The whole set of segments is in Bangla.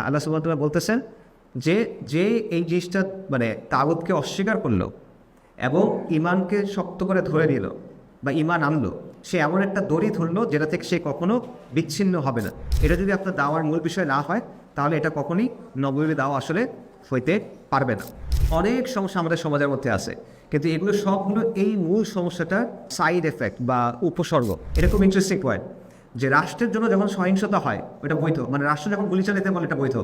আল্লাহ সুবহানাহু ওয়া তাআলা বলতেছেন যে যে এই জিনিসটা মানে তাগুতকে অস্বীকার করলো এবং ইমানকে শক্ত করে ধরে নিল বা ইমান আনলো, সে এমন একটা দড়ি ধরলো যেটা থেকে সে কখনো বিচ্ছিন্ন হবে না। এটা যদি আপনার দাওয়ার মূল বিষয় না হয় তাহলে এটা কখনই নববী দাওয়া আসলে হইতে পারবে না। অনেক সমস্যা আমাদের সমাজের মধ্যে আছে, কিন্তু এগুলো সবগুলো এই মূল সমস্যাটার সাইড এফেক্ট বা উপসর্গ। এটা খুব ইন্টারেস্টিং পয়েন্ট যে রাষ্ট্রের জন্য যখন সহিংসতা হয় ওটা বৈধ, মানে রাষ্ট্র যখন গুলি চালাতে বলে এটা বৈধ,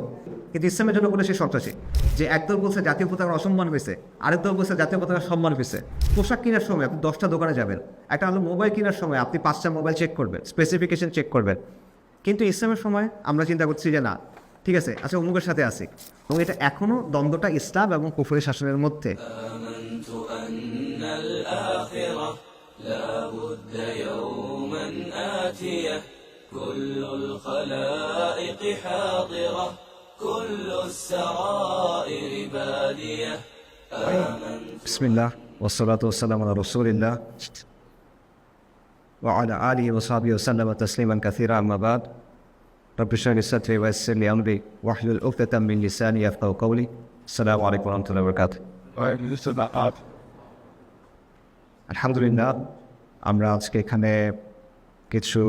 কিন্তু ইসলামের জন্য বলে সে সন্ত্রাসী। যে একদল বলছে জাতীয় পতাকার অসম্মান হয়েছে, আরেক দল বলছে জাতীয় পতাকার সম্মান হয়েছে। পোশাক কেনার সময় আপনি 10টা দোকানে যাবেন, একটা হলো মোবাইল কেনার সময় আপনি 5টা মোবাইল চেক করবেন, স্পেসিফিকেশন চেক করবেন। কিন্তু ইসলামের সময় আমরা চিন্তা করছি যে না, ঠিক আছে, আচ্ছা অমুকের সাথে আছি, এবং এটা এখনও দ্বন্দ্বটা ইসলাম এবং কুফরের শাসনের মধ্যে। لا بد يوما آتية كل الخلائق حاضرة كل السرائر بادية بسم الله والصلاة والسلام على رسول الله وعلى آله وصحبه وسلم تسليما كثيرا. أما بعد رب اشرح لي صدري ويسر لي أمري واحلل عقدة من لساني يفقهوا قولي. السلام عليكم ورحمة الله وبركاته. আলহামদুলিল্লাহ, আমরা আজকে এখানে কিছু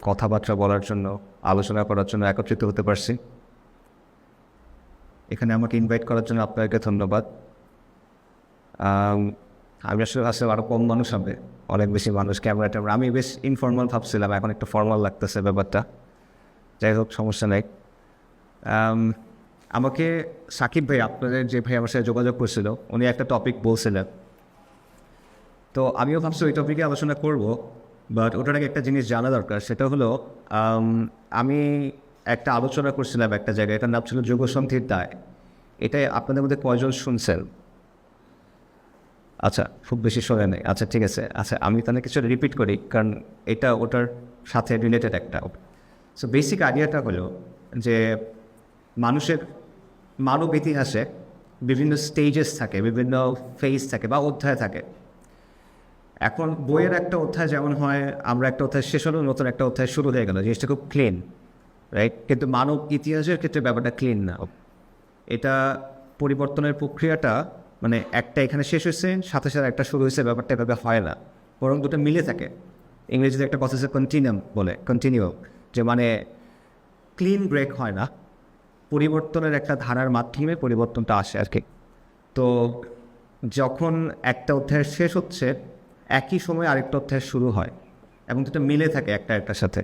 কথাবার্তা বলার জন্য, আলোচনা করার জন্য একত্রিত হতে পারছি। এখানে আমাকে ইনভাইট করার জন্য আপনাকে ধন্যবাদ। আমি আসলে আরও কম মানুষ হবে, অনেক বেশি মানুষ ক্যামেরাটা, আমি বেশ ইনফর্মাল ভাবছিলাম, এখন একটু ফর্মাল লাগতেছে ব্যাপারটা। যাই হোক, সমস্যা নেই। আমাকে সাকিব ভাই, আপনাদের যে ভাই আমার সাথে যোগাযোগ করছিল, উনি একটা টপিক বলছিলেন, তো আমিও ভাবছি ওই টপিকে আলোচনা করব। বাট ওটার আগে একটা জিনিস জানা দরকার, সেটা হলো আমি একটা আলোচনা করছিলাম একটা জায়গায়, এটার নাম ছিল যুগসন্ধির দায়। এটাই আপনাদের মধ্যে কয়জন শুনছেন? আচ্ছা, খুব বেশি শোনে নেই। আচ্ছা, ঠিক আছে। আচ্ছা, আমি তাহলে কিছু রিপিট করি, কারণ এটা ওটার সাথে রিলেটেড একটা। সো বেসিক আইডিয়াটা হলো যে মানুষের মানব ইতিহাসে বিভিন্ন স্টেজেস থাকে, বিভিন্ন ফেজ থাকে বা অধ্যায় থাকে। এখন বইয়ের একটা অধ্যায় যেমন হয়, আমরা একটা অধ্যায় শেষ হলো, নতুন একটা অধ্যায় শুরু হয়ে গেল, জিনিসটা খুব ক্লিন, রাইট? কিন্তু মানব ইতিহাসের ক্ষেত্রে ব্যাপারটা ক্লিন না। এটা পরিবর্তনের প্রক্রিয়াটা মানে একটা এখানে শেষ হয়েছে, সাথে সাথে একটা শুরু হয়েছে, ব্যাপারটা এভাবে হয় না, বরং দুটো মিলে থাকে। ইংরেজিতে একটা কথা আছে কন্টিনিউম বলে, কন্টিনিউ, যে মানে ক্লিন ব্রেক হয় না, পরিবর্তনের একটা ধারার মাধ্যমে পরিবর্তনটা আসে আর কি। তো যখন একটা অধ্যায় শেষ হচ্ছে, একই সময় আরেকটা অধ্যায় শুরু হয় এবং দুটো মিলে থাকে একটা একটার সাথে,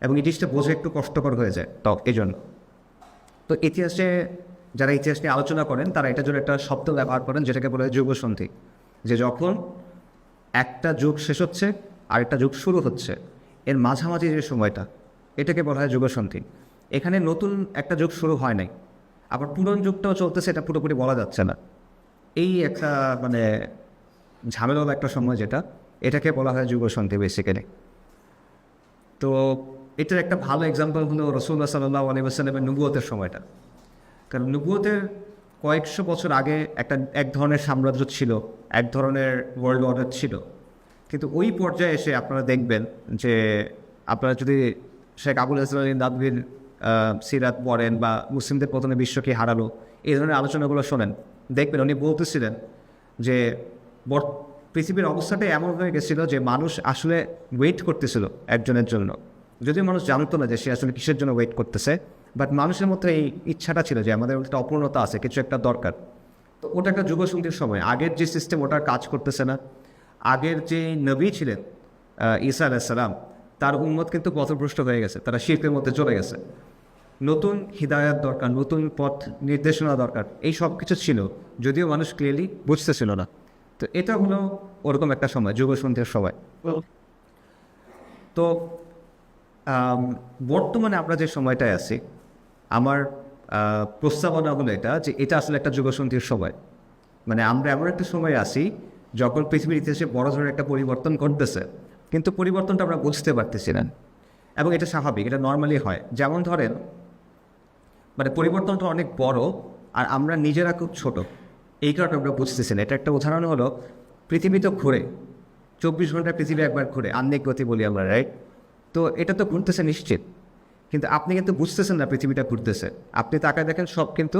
এবং এই জিনিসটা বোঝা একটু কষ্টকর হয়ে যায়। তো এই জন্য তো ইতিহাসে যারা ইতিহাস নিয়ে আলোচনা করেন তারা এটার জন্য একটা শব্দ ব্যবহার করেন যেটাকে বলে হয় যুগসন্ধি। যে যখন একটা যুগ শেষ হচ্ছে আরেকটা যুগ শুরু হচ্ছে, এর মাঝামাঝি যে সময়টা, এটাকে বলা হয় যুগসন্ধি। এখানে নতুন একটা যুগ শুরু হয় নাই, আবার পুরনো যুগটাও চলতেছে, এটা পুরোপুরি বলা যাচ্ছে না। এই একটা মানে ঝামেলার একটা সময়, যেটা এটাকে বলা হয় যুগসন্ধি বেসিক্যালি। তো এটার একটা ভালো এক্সাম্পল হলো রাসূলুল্লাহ সাল্লাল্লাহু আলাইহি ওয়াসাল্লামের নবুয়তের সময়টা। কারণ নবুয়তের কয়েকশো বছর আগে এক ধরনের সাম্রাজ্য ছিল, এক ধরনের ওয়ার্ল্ড অর্ডার ছিল, কিন্তু ওই পর্যায়ে এসে আপনারা দেখবেন যে আপনারা যদি শেখ আবুল হাসান নাদভীর সিরাত পড়েন বা মুসলিমদের প্রথমে বিশ্বকে হারালো, এই ধরনের আলোচনাগুলো শোনেন, দেখবেন উনি বলতেছিলেন যে পৃথিবীর অবস্থাটাই এমন হয়ে গেছিল যে মানুষ আসলে ওয়েট করতেছিল একজনের জন্য, যদিও মানুষ জানতো না যে সে আসলে কিসের জন্য ওয়েট করতেছে, বাট মানুষের মধ্যে এই ইচ্ছাটা ছিল যে আমাদের একটা অপূর্ণতা আছে, কিছু একটা দরকার। তো ওটা একটা যুগসন্ধির সময়। আগের যে সিস্টেম ওটার কাজ করতেছে না। আগের যে নবী ছিলেন ঈসা আলাইহিস সালাম, তার উম্মত কিন্তু পথভ্রষ্ট হয়ে গেছে, তারা শিরকের মধ্যে চলে গেছে। নতুন হিদায়াত দরকার, নতুন পথ নির্দেশনা দরকার, এই সব কিছু ছিল, যদিও মানুষ ক্লিয়ারলি বুঝতেছিল না। তো এটা হলো ওরকম একটা সময়, যুগসন্ধির সময়। তো বর্তমানে আমরা যে সময়টায় আছি, আমার প্রস্তাবনা হলো এটা, যে এটা আসলে একটা যুগসন্ধির সময়। মানে আমরা এমন একটা সময় আছি যখন পৃথিবীর ইতিহাসে বড় ধরনের একটা পরিবর্তন ঘটতেছে, কিন্তু পরিবর্তনটা আমরা বুঝতে পারতেছি না, এবং এটা স্বাভাবিক, এটা নর্মালি হয়। যেমন ধরেন, মানে পরিবর্তনটা অনেক বড় আর আমরা নিজেরা খুব ছোট, এই কারণে আমরা বুঝতেছি না। এটা একটা উদাহরণ হলো, পৃথিবী তো ঘুরে, 24 ঘন্টায় পৃথিবী একবার ঘুরে, আহ্নিক গতি বলি আমরা, রাইট? তো এটা তো ঘুরতেছে নিশ্চিত, কিন্তু আপনি কিন্তু বুঝতেছেন না পৃথিবীটা ঘুরতেছে। আপনি তাকায় দেখেন সব কিন্তু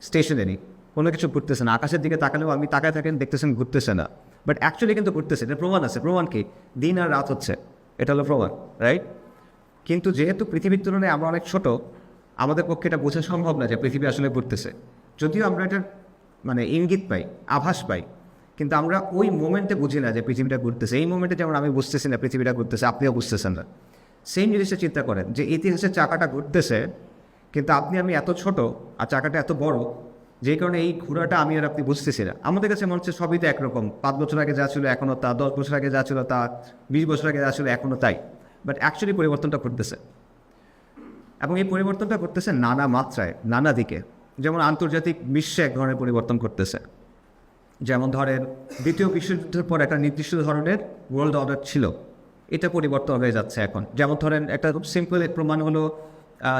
স্টেশনারি, কোনো কিছু ঘুরতেছে না। আকাশের দিকে তাকালেও আপনি তাকায় থাকেন, দেখতেছেন ঘুরতেছে না, বাট অ্যাকচুয়ালি কিন্তু ঘুরতেছে। এটা প্রমাণ আছে। প্রমাণ কি? দিন আর রাত হচ্ছে, এটা হলো প্রমাণ, রাইট? কিন্তু যেহেতু পৃথিবীর তুলনায় আমরা অনেক ছোট, আমাদের পক্ষে এটা বোঝা সম্ভব না যে পৃথিবী আসলে ঘুরতেছে। যদিও আমরা এটার মানে ইঙ্গিত পাই, আভাস পাই, কিন্তু আমরা ওই মোমেন্টে বুঝি না যে পৃথিবীটা ঘুরতেছে। এই মোমেন্টে যেমন আমি বুঝতেছি না পৃথিবীটা ঘুরতেছে, আপনিও বুঝতেছেন না। সেম জিনিসটা চিন্তা করেন যে ইতিহাসের চাকাটা ঘুরতেছে, কিন্তু আপনি আমি এত ছোট আর চাকাটা এত বড়, যেই কারণে এই ঘোরাটা আমি আর আপনি বুঝতেছি না। আমাদের কাছে মনে হচ্ছে সবই তো একরকম, 5 বছর আগে যা ছিল এখনও তা, 10 বছর আগে যা ছিল তা, 20 বছর আগে যা ছিল এখনও তাই। বাট অ্যাকচুয়ালি পরিবর্তনটা ঘটতেছে, এবং এই পরিবর্তনটা ঘটতেছে নানা মাত্রায়, নানা দিকে। যেমন আন্তর্জাতিক বিশ্বে এক ধরনের পরিবর্তন ঘটতেছে। যেমন ধরেন দ্বিতীয় বিশ্বযুদ্ধের পর একটা নির্দিষ্ট ধরনের ওয়ার্ল্ড অর্ডার ছিল, এটা পরিবর্তন হয়ে যাচ্ছে এখন। যেমন ধরেন একটা খুব সিম্পল প্রমাণ হলো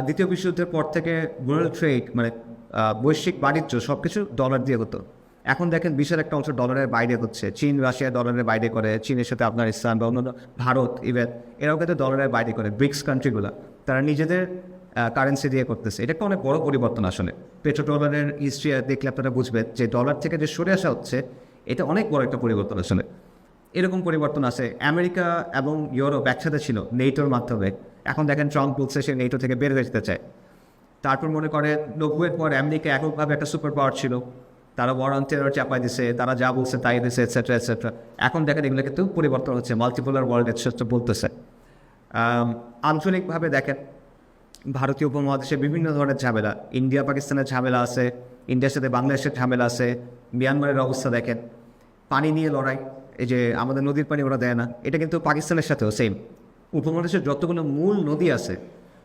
দ্বিতীয় বিশ্বযুদ্ধের পর থেকে ওয়ার্ল্ড ট্রেড মানে বৈশ্বিক বাণিজ্য সব কিছু ডলার দিয়ে হতো। এখন দেখেন বিশাল একটা অংশ ডলারের বাইরে হচ্ছে। চীন রাশিয়া ডলারের বাইরে করে, চীনের সাথে আফগানিস্তান বা অন্যান্য ভারত ইভেন এরাও কিন্তু ডলারের বাইরে করে। ব্রিক্স কান্ট্রিগুলো তারা নিজেদের কারেন্সি দিয়ে করতেছে। এটা একটা অনেক বড় পরিবর্তন আসলে। পেট্রো ডলারের হিস্ট্রি দেখলে আপনারা বুঝবেন যে ডলার থেকে যে সরে আসা হচ্ছে, এটা অনেক বড় একটা পরিবর্তন আসলে। এরকম পরিবর্তন আছে। আমেরিকা এবং ইউরোপ একসাথে ছিল নেটোর মাধ্যমে, এখন দেখেন ট্রাম্প বলছে সে নেটো থেকে বের হয়ে যেতে চায়। তারপর মনে করেন 90-এর পর আমেরিকা এককভাবে একটা সুপার পাওয়ার ছিল, তারা ওয়ার অন টেরর চাপাই দিছে, তারা যা বলছে তাই দিছে, এটসেট্রা এটসেট্রা। এখন দেখেন এগুলো কিন্তু পরিবর্তন হচ্ছে, মাল্টিপোলার ওয়ার্ল্ড এটসেট্রা বলতেছে। আঞ্চলিকভাবে দেখেন ভারতীয় উপমহাদেশে বিভিন্ন ধরনের ঝামেলা, ইন্ডিয়া পাকিস্তানের ঝামেলা আছে, ইন্ডিয়ার সাথে বাংলাদেশের ঝামেলা আছে, মিয়ানমারের অবস্থা দেখেন, পানি নিয়ে লড়াই, এই যে আমাদের নদীর পানি ওরা দেয় না, এটা কিন্তু পাকিস্তানের সাথেও সেম। উপমহাদেশের যতগুলো মূল নদী আছে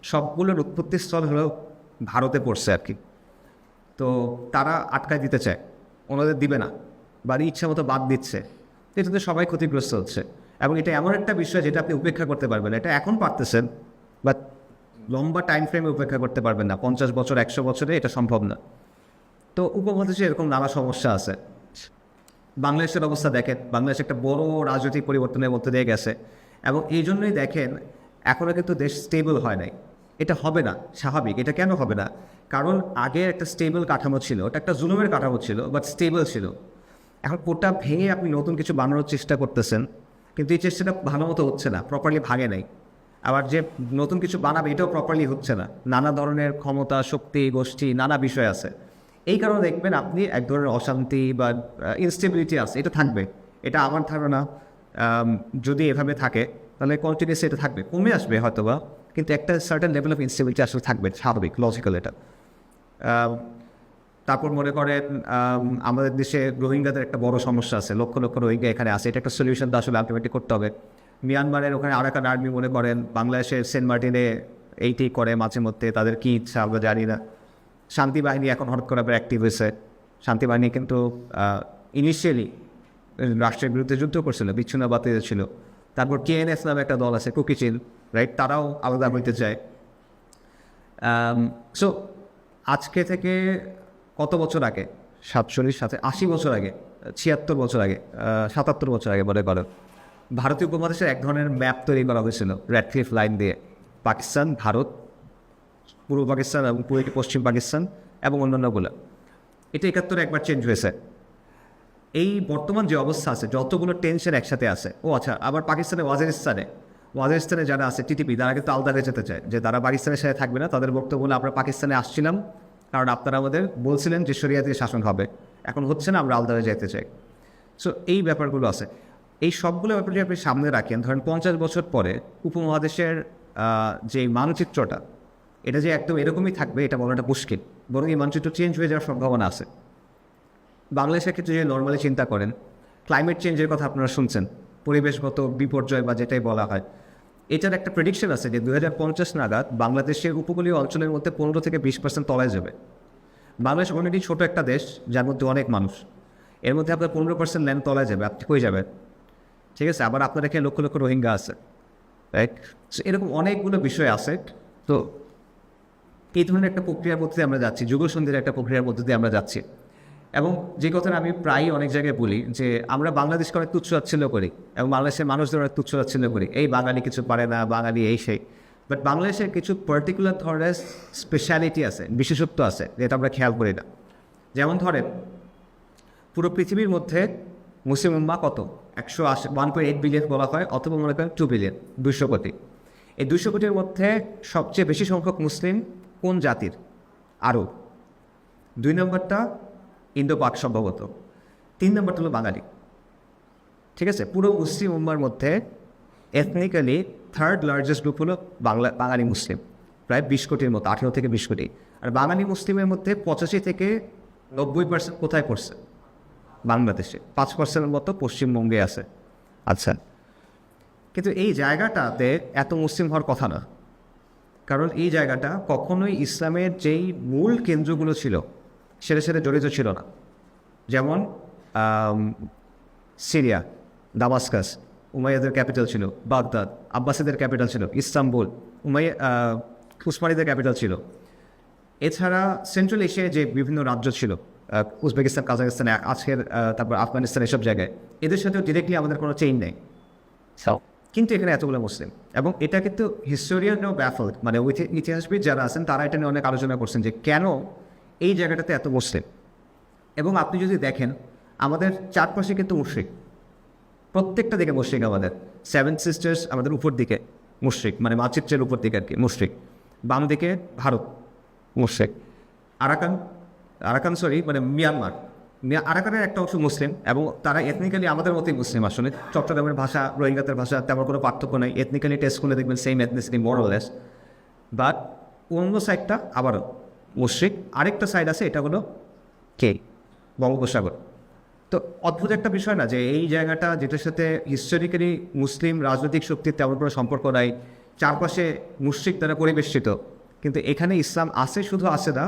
সবগুলোর উৎপত্তিস্থল হলো ভারতে পড়ছে আর কি। তো তারা আটকায় দিতে চায়, ওনাদের দিবে না, বা ইচ্ছা মতো বাদ দিচ্ছে। এটাতে সবাই ক্ষতিগ্রস্ত হচ্ছে। এবং এটা এমন একটা বিষয় যেটা আপনি উপেক্ষা করতে পারবেন না। এটা এখন পারতেছেন, বাট লম্বা টাইম ফ্রেমে উপেক্ষা করতে পারবেন না। 50 বছর 100 বছরে এটা সম্ভব না। তো উপমহাদেশে এরকম নানা সমস্যা আছে। বাংলাদেশের অবস্থা দেখেন, বাংলাদেশ একটা বড় রাজনৈতিক পরিবর্তনের মধ্যে দিয়ে গেছে, এবং এই জন্যই দেখেন এখনও কিন্তু দেশ স্টেবল হয় নাই। এটা হবে না, স্বাভাবিক। এটা কেন হবে না? কারণ আগে একটা স্টেবল কাঠামো ছিল, ওটা একটা জুলুমের কাঠামো ছিল, বাট স্টেবল ছিল। এখন ওটা ভেঙে আপনি নতুন কিছু বানানোর চেষ্টা করতেছেন, কিন্তু এই চেষ্টাটা ভালো মতো হচ্ছে না, প্রপারলি ভাগে নাই। আবার যে নতুন কিছু বানাবে এটাও প্রপারলি হচ্ছে না। নানা ধরনের ক্ষমতা, শক্তি, গোষ্ঠী, নানা বিষয় আছে। এই কারণে দেখবেন আপনি এক ধরনের অশান্তি বা ইনস্টেবিলিটি আছে, এটা থাকবে। এটা আমার ধারণা যদি এভাবে থাকে তাহলে কন্টিনিউসলি এটা থাকবে, কমে আসবে হয়তোবা, কিন্তু একটা সার্টেন লেভেল অফ ইনস্টেবিলিটি আসলে থাকবে, স্বাভাবিক, লজিক্যাল এটা। তারপর মনে করেন আমাদের দেশে রোহিঙ্গাদের একটা বড় সমস্যা আছে, লক্ষ লক্ষ রোহিঙ্গা এখানে আছে। এটা একটা সলিউশন তো আসলে আলটিমেটলি করতে হবে। মিয়ানমারের ওখানে আরাকান আর্মি মনে করেন বাংলাদেশের সেন্ট মার্টিনে এইটি করে মাঝে মধ্যে, তাদের কী ইচ্ছা আমরা জানি না। শান্তি বাহিনী এখন হঠাৎ করে আবার অ্যাক্টিভ হয়েছে। শান্তি বাহিনী কিন্তু ইনিশিয়ালি রাষ্ট্রের বিরুদ্ধে যুদ্ধ করছিল, বিচ্ছিন্নতাবাদী ছিল। তারপর KNF নামে একটা দল আছে, কুকিচিল, রাইট, তারাও আলাদা হইতে চায়। সো আজকে থেকে কত বছর আগে, 80 বছর আগে, 76 বছর আগে, 77 বছর আগে মনে করেন, ভারতীয় উপমহাদেশের এক ধরনের ম্যাপ তৈরি করা হয়েছিল রেড-ক্লিফ লাইন দিয়ে। পাকিস্তান, ভারত, পূর্ব পাকিস্তান এবং পশ্চিম পাকিস্তান এবং অন্যান্যগুলো। এটা 71-এ একবার চেঞ্জ হয়েছে। এই বর্তমান যে অবস্থা আছে, যতগুলো টেনশন একসাথে আছে, আচ্ছা, আবার পাকিস্তানে ওয়াজিরিস্তানে যারা আছে টিটিপি, তারা কিন্তু আলাদা হয়ে যেতে চায়, যে তারা পাকিস্তানের সাথে থাকবে না। তাদের বক্তব্য হলো আমরা পাকিস্তানে আসছিলাম কারণ আপনারা আমাদের বলছিলেন যে শরিয়াতে শাসন হবে, এখন হচ্ছে না, আমরা আলাদা হয়ে যেতে চাই। সো এই ব্যাপারগুলো আছে। এই সবগুলো ব্যাপার যদি আপনি সামনে রাখেন, ধরেন 50 বছর পরে উপমহাদেশের যে মানচিত্রটা, এটা যে একদম এরকমই থাকবে এটা বলাটা মুশকিল, বরং এই মানচিত্র চেঞ্জ হয়ে যাওয়ার সম্ভাবনা আছে। বাংলাদেশের ক্ষেত্রে যে নর্মালি চিন্তা করেন, ক্লাইমেট চেঞ্জের কথা আপনারা শুনছেন, পরিবেশগত বিপর্যয় বা যেটাই বলা হয়, এটার একটা প্রেডিকশন আছে যে 2050 নাগাদ বাংলাদেশের উপকূলীয় অঞ্চলের মধ্যে 15 থেকে 20% তলায় যাবে। বাংলাদেশ অলরেডি ছোটো একটা দেশ, যার মধ্যে অনেক মানুষ, এর মধ্যে আপনার 15% ল্যান্ড তলায় যাবে, আপনি কই যাবেন? ঠিক আছে, আবার আপনার এখানে লক্ষ লক্ষ রোহিঙ্গা আছে, রাইট? সো এরকম অনেকগুলো বিষয় আছে। তো এই ধরনের একটা প্রক্রিয়ার মধ্যে দিয়ে আমরা যাচ্ছি, যুগসন্ধির একটা প্রক্রিয়ার মধ্যে দিয়ে আমরা যাচ্ছি। এবং যে কথাটা আমি প্রায়ই অনেক জায়গায় বলি, যে আমরা বাংলাদেশকে অনেক তুচ্ছ তাচ্ছিল্য করি এবং বাংলাদেশের মানুষদের অনেক তুচ্ছ তাচ্ছিল্য করি, এই বাঙালি কিছু পারে না, বাঙালি এই সেই। বাট বাংলাদেশের কিছু পার্টিকুলার ধরনের স্পেশালিটি আছে, বিশেষত্ব আছে, যেটা আমরা খেয়াল করি না। যেমন ধরেন, পুরো পৃথিবীর মধ্যে মুসলিম উম্মাহ কত? 1.8 বিলিয়ন বলা হয়, অথবা মনে করেন 2 বিলিয়ন, 200 কোটি। এই 200 কোটির মধ্যে সবচেয়ে বেশি সংখ্যক মুসলিম কোন জাতির? আরব। 2 নম্বরটা ইন্দো পাক সম্ভবত। 3 নম্বরটা হলো বাঙালি। ঠিক আছে, পুরো মুসলিম উম্মার মধ্যে এথনিক্যালি থার্ড লার্জেস্ট গ্রুপ হলো বাঙালি মুসলিম, প্রায় 20 কোটির মতো, 18 থেকে 20 কোটি। আর বাঙালি মুসলিমের মধ্যে 85 থেকে 90% কোথায় পড়ছে? বাংলাদেশে। 5% মতো পশ্চিমবঙ্গে আছে। আচ্ছা, কিন্তু এই জায়গাটাতে এত মুসলিম হওয়ার কথা না, কারণ এই জায়গাটা কখনোই ইসলামের যেই মূল কেন্দ্রগুলো ছিল সেটার সাথে জড়িত ছিল না। যেমন সিরিয়া, দামাস্কাস উমাইয়াদের ক্যাপিটাল ছিল, বাগদাদ আব্বাসীদের ক্যাপিটাল ছিল, ইস্তাম্বুল উসমানীদের ক্যাপিটাল ছিল। এছাড়া সেন্ট্রাল এশিয়ায় যে বিভিন্ন রাজ্য ছিল, উজবেকিস্তান, কাজাকিস্তান, আজকের তারপর আফগানিস্তান, এসব জায়গায় এদের সাথেও ডিরেক্টলি আমাদের কোনো চেইন নেই, কিন্তু এখানে এতগুলো মুসলিম। এবং এটা কিন্তু হিস্টোরিয়ানও ব্যাফল, মানে ইতিহাসবিদ যারা আছেন তারা এটা নিয়ে অনেক আলোচনা করছেন যে কেন এই জায়গাটাতে এত মুসলিম। এবং আপনি যদি দেখেন আমাদের চারপাশে কিন্তু মুশরিক, প্রত্যেকটা দিকে মুশরিক। আমাদের 7 সিস্টার্স আমাদের উপর দিকে মুশরিক, মানে মানচিত্রের উপর দিকে আর কি মুশরিক। বাম দিকে ভারত মুশরিক, আরাকান মানে মিয়ানমার, আরাকানের একটা অংশ মুসলিম, এবং তারা এথনিক্যালি আমাদের মতোই মুসলিম। আসলে চট্টগ্রামের ভাষা, রোহিঙ্গাদের ভাষা তেমন কোনো পার্থক্য নেই, এথনিক্যালি টেস্ট করলে দেখবেন সেম এথনিসিটি মোরলেস। বাট অন্য সাইডটা আবারও মুশরিক। আরেকটা সাইড আছে, এটা হলো বঙ্গোপসাগর। তো অদ্ভুত একটা বিষয় না যে এই জায়গাটা যেটার সাথে হিস্টোরিক্যালি মুসলিম রাজনৈতিক শক্তির তেমন কোনো সম্পর্ক নাই, চারপাশে মুশরিক দ্বারা পরিবেষ্টিত, কিন্তু এখানে ইসলাম আছে, শুধু আছে না,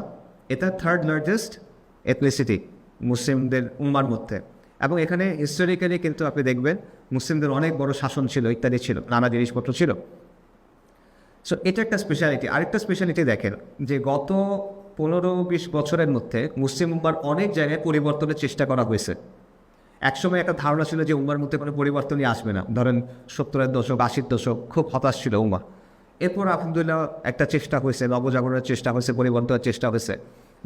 এটা থার্ড লার্জেস্ট এথনিসিটি মুসলিমদের উম্মার মধ্যে। এবং এখানে হিস্টোরিক্যালি কিন্তু আপনি দেখবেন মুসলিমদের অনেক বড় শাসন ছিল, ইত্যাদি ছিল, নানা জিনিসপত্র ছিল। সো এটা একটা স্পেশালিটি। আরেকটা স্পেশালিটি দেখেন যে গত 15-20 বছরের মধ্যে মুসলিম উম্মার অনেক জায়গায় পরিবর্তনের চেষ্টা করা হয়েছে। একসময় একটা ধারণা ছিল যে উম্মার মধ্যে কোনো পরিবর্তনই আসবে না, ধরেন 70-এর দশক, 80-র দশক খুব হতাশ ছিল উম্মা। এরপর আলহামদুলিল্লাহ একটা চেষ্টা হয়েছে, নবজাগরণের চেষ্টা হয়েছে, পরিবর্তনের চেষ্টা হয়েছে।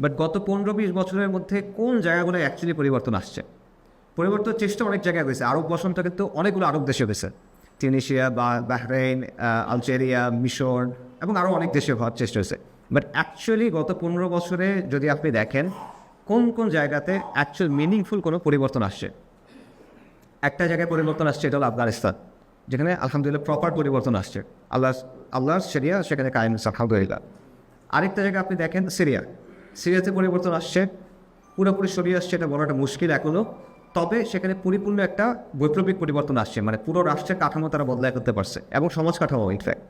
বাট গত 15-20 বছরের মধ্যে কোন জায়গাগুলো অ্যাকচুয়ালি পরিবর্তন আসছে? পরিবর্তনের চেষ্টা অনেক জায়গায় হয়েছে। আরব বসন্ত কিন্তু অনেকগুলো আরব দেশে হয়েছে, তিউনিসিয়া, বাহরাইন, আলজেরিয়া, মিশর এবং আরও অনেক দেশে হওয়ার চেষ্টা হয়েছে। বাট অ্যাকচুয়ালি গত 15 বছরে যদি আপনি দেখেন কোন কোন জায়গাতে অ্যাকচুয়াল মিনিংফুল কোনো পরিবর্তন আসছে, একটা জায়গায় পরিবর্তন আসছে, এটা হলো আফগানিস্তান, যেখানে আলহামদুলিল্লাহ প্রপার পরিবর্তন আসছে, আল্লাহর শরিয়া সেখানে কায়েম হচ্ছে আলহামদুলিল্লাহ। আরেকটা জায়গায় আপনি দেখেন সিরিয়াতে পরিবর্তন আসছে, পুরোপুরি সরিয়ে আসছে এটা বলাটা মুশকিল এখনও, তবে সেখানে পরিপূর্ণ একটা বৈপ্লবিক পরিবর্তন আসছে, মানে পুরো রাষ্ট্রের কাঠামো তারা বদলায় করতে পারছে, এবং সমাজ কাঠামো ইনফ্যাক্ট।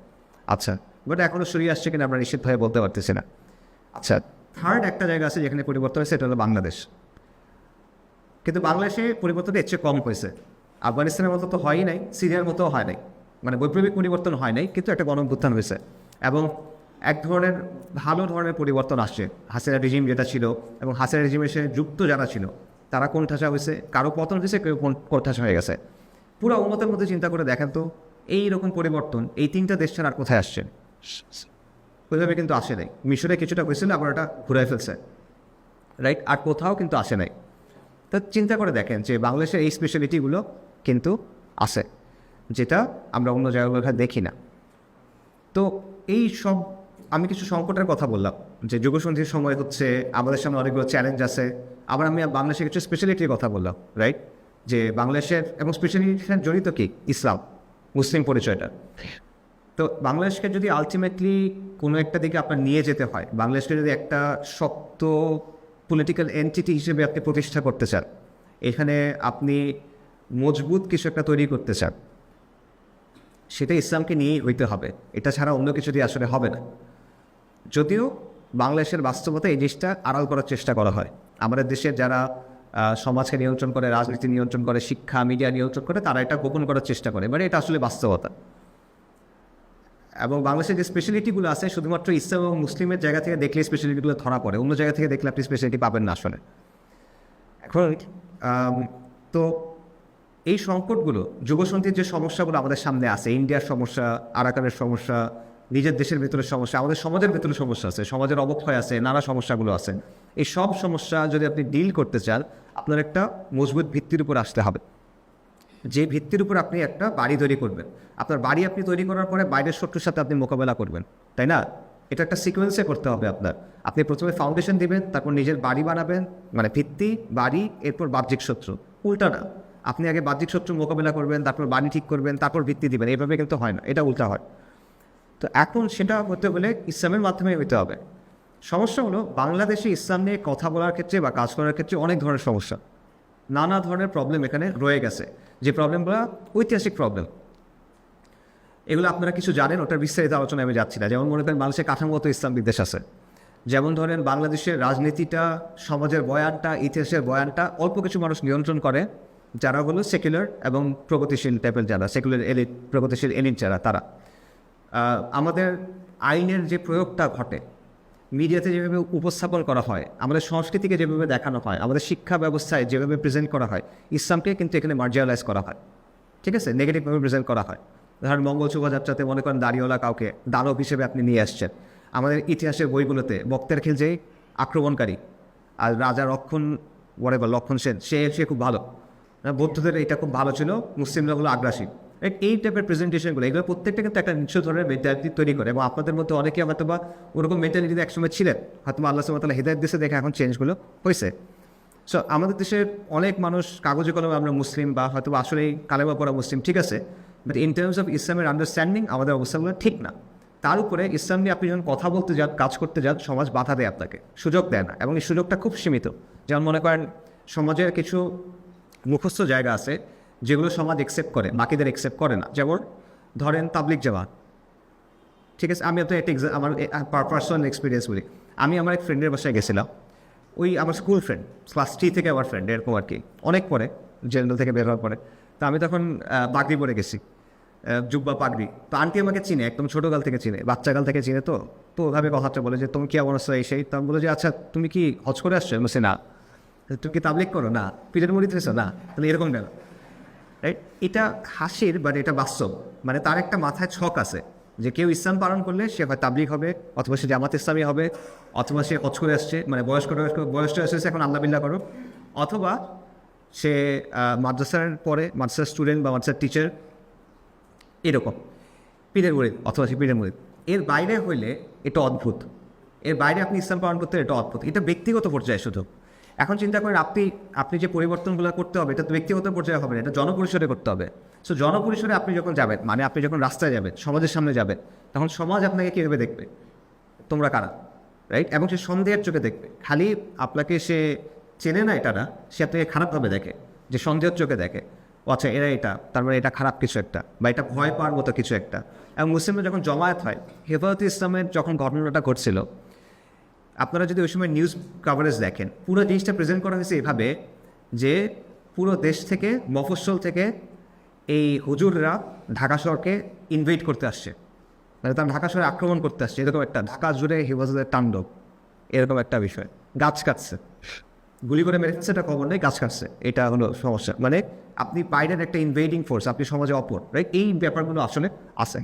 আচ্ছা, বাট এখনও সরিয়ে আসছে কিনা আমরা নিশ্চিতভাবে বলতে পারতেছি না। আচ্ছা, থার্ড একটা জায়গা আছে যেখানে পরিবর্তন হয়েছে, এটা হলো বাংলাদেশ। কিন্তু বাংলাদেশে পরিবর্তনটা এর চেয়ে কম হয়েছে। আফগানিস্তানের মতো তো হয়ই নাই, সিরিয়ার মতো হয় নাই, মানে বৈপ্লবিক পরিবর্তন হয় নাই, কিন্তু একটা গণঅভ্যুত্থান হয়েছে এবং এক ধরনের ভালো ধরনের পরিবর্তন আসছে। হাসিনা রেজিম যেটা ছিল এবং হাসিনা রেজিমের সাথে যুক্ত যারা ছিল তারা কোণঠাসা হয়েছে, কারো পতন হয়েছে, কেউ কোণঠাসা হয়ে গেছে। পুরো উম্মতের মধ্যে চিন্তা করে দেখেন তো, এই রকম পরিবর্তন এই 3টা দেশ ছাড়া আর কোথায় আসছে? ওইভাবে কিন্তু আসে নাই। মিশরে কিছুটা হয়েছিল, আবার ওটা ঘুরাই ফেলছে, রাইট? আর কোথাও কিন্তু আসে নাই। তা চিন্তা করে দেখেন যে বাংলাদেশের এই স্পেশালিটিগুলো কিন্তু আছে, যেটা আমরা অন্য জায়গাগুলো দেখি না। তো এই সব আমি কিছু সংকটের কথা বললাম, যে যুগসন্ধির সময় হচ্ছে, আমাদের সামনে অনেকগুলো চ্যালেঞ্জ আছে। আবার আমি বাংলাদেশের কিছু স্পেশালিটির কথা বললাম, রাইট? যে বাংলাদেশের এবং স্পেশালিটির সাথে জড়িত কি ইসলাম, মুসলিম পরিচয়টা। তো বাংলাদেশকে যদি আলটিমেটলি কোনো একটা দিকে আপনার নিয়ে যেতে হয়, বাংলাদেশকে যদি একটা শক্ত পলিটিক্যাল এন্টিটি হিসেবে আপনি প্রতিষ্ঠা করতে চান, এখানে আপনি মজবুত কিছু একটা তৈরি করতে চান, সেটা ইসলামকে নিয়েই হইতে হবে। এটা ছাড়া অন্য কিছু দিয়ে আসলে হবে না। যদিও বাংলাদেশের বাস্তবতা এই জিনিসটা আড়াল করার চেষ্টা করা হয়। আমাদের দেশের যারা সমাজকে নিয়ন্ত্রণ করে, রাজনীতি নিয়ন্ত্রণ করে, শিক্ষা মিডিয়া নিয়ন্ত্রণ করে, তারা এটা গোপন করার চেষ্টা করে, মানে এটা আসলে বাস্তবতা। এবং বাংলাদেশের যে স্পেশালিটিগুলো আছে, শুধুমাত্র ইসলাম এবং মুসলিমের জায়গা থেকে দেখলে স্পেশালিটিগুলো ধরা পড়ে, অন্য জায়গা থেকে দেখলে আপনি স্পেশালিটি পাবেন না আসলে। এখন তো এই সংকটগুলো, যুগসন্ধির যে সমস্যাগুলো আমাদের সামনে আছে, ইন্ডিয়ার সমস্যা, আরাকানের সমস্যা, নিজের দেশের ভেতরে সমস্যা, আমাদের সমাজের ভেতরে সমস্যা আছে, সমাজের অবক্ষয় আছে, নানা সমস্যাগুলো আছে। এই সব সমস্যা যদি আপনি ডিল করতে চান, আপনার একটা মজবুত ভিত্তির উপর আসতে হবে, যে ভিত্তির উপর আপনি একটা বাড়ি তৈরি করবেন। আপনার বাড়ি আপনি তৈরি করার পরে বাইরের শত্রুর সাথে আপনি মোকাবেলা করবেন, তাই না? এটা একটা সিকোয়েন্সে করতে হবে আপনার। আপনি প্রথমে ফাউন্ডেশন দিবেন, তারপর নিজের বাড়ি বানাবেন, মানে ভিত্তি, বাড়ি, এরপর বাহ্যিক শত্রু। উল্টা না, আপনি আগে বাহ্যিক শত্রু মোকাবেলা করবেন, তারপর বাড়ি ঠিক করবেন, তারপর ভিত্তি দিবেন। এইভাবে কিন্তু হয় না, এটা উল্টা হয়। তো এখন সেটা হতে হলে ইসলামের মাধ্যমে হতে হবে। সমস্যা হলো বাংলাদেশে ইসলাম নিয়ে কথা বলার ক্ষেত্রে বা কাজ করার ক্ষেত্রে অনেক ধরনের সমস্যা, নানা ধরনের প্রবলেম এখানে রয়ে গেছে, যে প্রবলেমগুলো ঐতিহাসিক প্রবলেম। এগুলো আপনারা কিছু জানেন, ওটার বিস্তারিত আলোচনায় আমি যাচ্ছি না। যেমন মনে করেন বাংলাদেশের কাঠামোগত ইসলাম বিদ্বেষ আছে। যেমন ধরেন বাংলাদেশের রাজনীতিটা, সমাজের বয়ানটা, ইতিহাসের বয়ানটা অল্প কিছু মানুষ নিয়ন্ত্রণ করে, যারা হলো সেকুলার এবং প্রগতিশীল টাইপের, যারা সেকুলার এলিট, প্রগতিশীল এলিট যারা, তারা। আমাদের আইনের যে প্রয়োগটা ঘটে, মিডিয়াতে যেভাবে উপস্থাপন করা হয়, আমাদের সংস্কৃতিকে যেভাবে দেখানো হয়, আমাদের শিক্ষা ব্যবস্থায় যেভাবে প্রেজেন্ট করা হয়, ইসলামকে কিন্তু এখানে মার্জিয়ালাইজ করা হয়, ঠিক আছে, নেগেটিভভাবে প্রেজেন্ট করা হয়। ধরেন মঙ্গল শোভাযাত্রাতে মনে করেন দাড়িওয়ালা কাউকে দানব হিসেবে আপনি নিয়ে আসছেন। আমাদের ইতিহাসের বইগুলোতে বক্তের খেল যে আক্রমণকারী, আর রাজা লক্ষণ সেন, সে খুব ভালো, বৌদ্ধদের এটা খুব ভালো ছিল, মুসলিমরা হলো আগ্রাসী। এই টাইপের প্রেজেন্টেশনগুলো, এগুলো প্রত্যেকটা কিন্তু একটা নিশ্চিত ধরনের মেন্টালিটি তৈরি করে। এবং আপনাদের মধ্যে অনেকে হয়তো বা ওরকম মেন্টালিটিতে একসময় ছিলেন, হয়তো আল্লাহ সুবহানাহু ওয়া তাআলা হিদায়াত দিয়েছে দেখে এখন চেঞ্জগুলো হয়েছে। সো আমাদের দেশের অনেক মানুষ কাগজে কলমে আমরা মুসলিম, বা হয়তো আসলেই কালেমা পড়া মুসলিম, ঠিক আছে, বাট ইন টার্মস অফ ইসলামের আন্ডারস্ট্যান্ডিং আমাদের অবস্থাগুলো ঠিক না। তার উপরে ইসলাম নিয়ে আপনি যখন কথা বলতে যান, কাজ করতে যান, সমাজ বাধা দেয়, আপনাকে সুযোগ দেয় না, এবং এই সুযোগটা খুব সীমিত। যেমন মনে করেন সমাজের কিছু মুখস্থ জায়গা আছে যেগুলো সমাজ একসেপ্ট করে, বাকিদের একসেপ্ট করে না। যেমন ধরেন তাবলিগ জামাত, ঠিক আছে, আমি তো একটা আমার পার্সোনাল এক্সপিরিয়েন্স বলি। আমি আমার এক ফ্রেন্ডের বাসায় গেছিলাম, ওই আমার স্কুল ফ্রেন্ড, ক্লাস 3 থেকে আমার ফ্রেন্ড, এরকম আর কি, অনেক পরে, জেনারেল থেকে বের হওয়ার পরে। তো আমি তখন পাগড়ি পরে গেছি, জুব্বা পাগড়ি। তো আন্টি আমাকে চিনে, একদম ছোটোকাল থেকে চিনে, বাচ্চাকাল থেকে চিনে। তো ওভাবে কথাটা বলে যে তুমি কি এমন আসছো, এই সেই। তো আমি বলে যে আচ্ছা তুমি কি হজ করে আসছো? আমি বলছি না। তুমি কি তাবলিগ করো? না। পীরের মুরিদ হয়েছো? না। তাহলে এরকম কেন? রাইট, এটা হাসির, বাট এটা বাস্তব। মানে তার একটা মাথায় ছক আছে যে কেউ ইসলাম পালন করলে সে হয় তাবলিগ হবে, অথবা সে জামাত ইসলামী হবে, অথবা সে হজ করে আসছে, মানে বয়সটা এসেছে এখন আল্লাহ বিল্লাহ করো, অথবা সে মাদ্রাসার পরে মাদ্রাসার স্টুডেন্ট বা মাদ্রাসার টিচার, এরকম পীরের মুরিদ, অথবা সে পীরের মুরিদ। এর বাইরে হইলে এটা অদ্ভুত, এর বাইরে আপনি ইসলাম পালন করতে, এটা অদ্ভুত। এটা ব্যক্তিগত পর্যায়ে শুধু। এখন চিন্তা করেন আপনি যে পরিবর্তনগুলো করতে হবে, এটা তো ব্যক্তিগত পর্যায়ে হবে না, এটা জনপরিসরে করতে হবে। সো জনপরিসরে আপনি যখন যাবেন, মানে আপনি যখন রাস্তায় যাবেন, সমাজের সামনে যাবেন, তখন সমাজ আপনাকে কীভাবে দেখবে, তোমরা কারা, রাইট? এবং সে সন্দেহের চোখে দেখবে। খালি আপনাকে সে চেনে না, এটা না, সে আপনাকে খারাপভাবে দেখে, যে সন্দেহের চোখে দেখে, আচ্ছা এরা এটা, তার মানে এটা খারাপ কিছু একটা, বা এটা ভয় পাওয়ার মতো কিছু একটা। এবং মুসলিমরা যখন জমায়েত হয়, হেফাজতে ইসলামের যখন ঘটনাটা ঘটছিল, আপনারা যদি ওই সময় নিউজ কাভারেজ দেখেন, পুরো জিনিসটা প্রেজেন্ট করা হয়েছে এভাবে যে পুরো দেশ থেকে, মফস্বল থেকে এই হুজুররা ঢাকা শহরকে ইনভেট করতে আসছে, মানে তারা ঢাকা শহরে আক্রমণ করতে আসছে, এরকম একটা, ঢাকা জুড়ে হেফাজতের তাণ্ডব, এরকম একটা বিষয়। গাছ কাটছে, গুলি করে মেরেছে, এটা খবর নেই, গাছ কাটছে, এটা হলো সমস্যা। মানে আপনি বাইরের একটা ইনভেডিং ফোর্স, আপনি সমাজে অপর, রাইট? এই ব্যাপারগুলো আসলে আছে।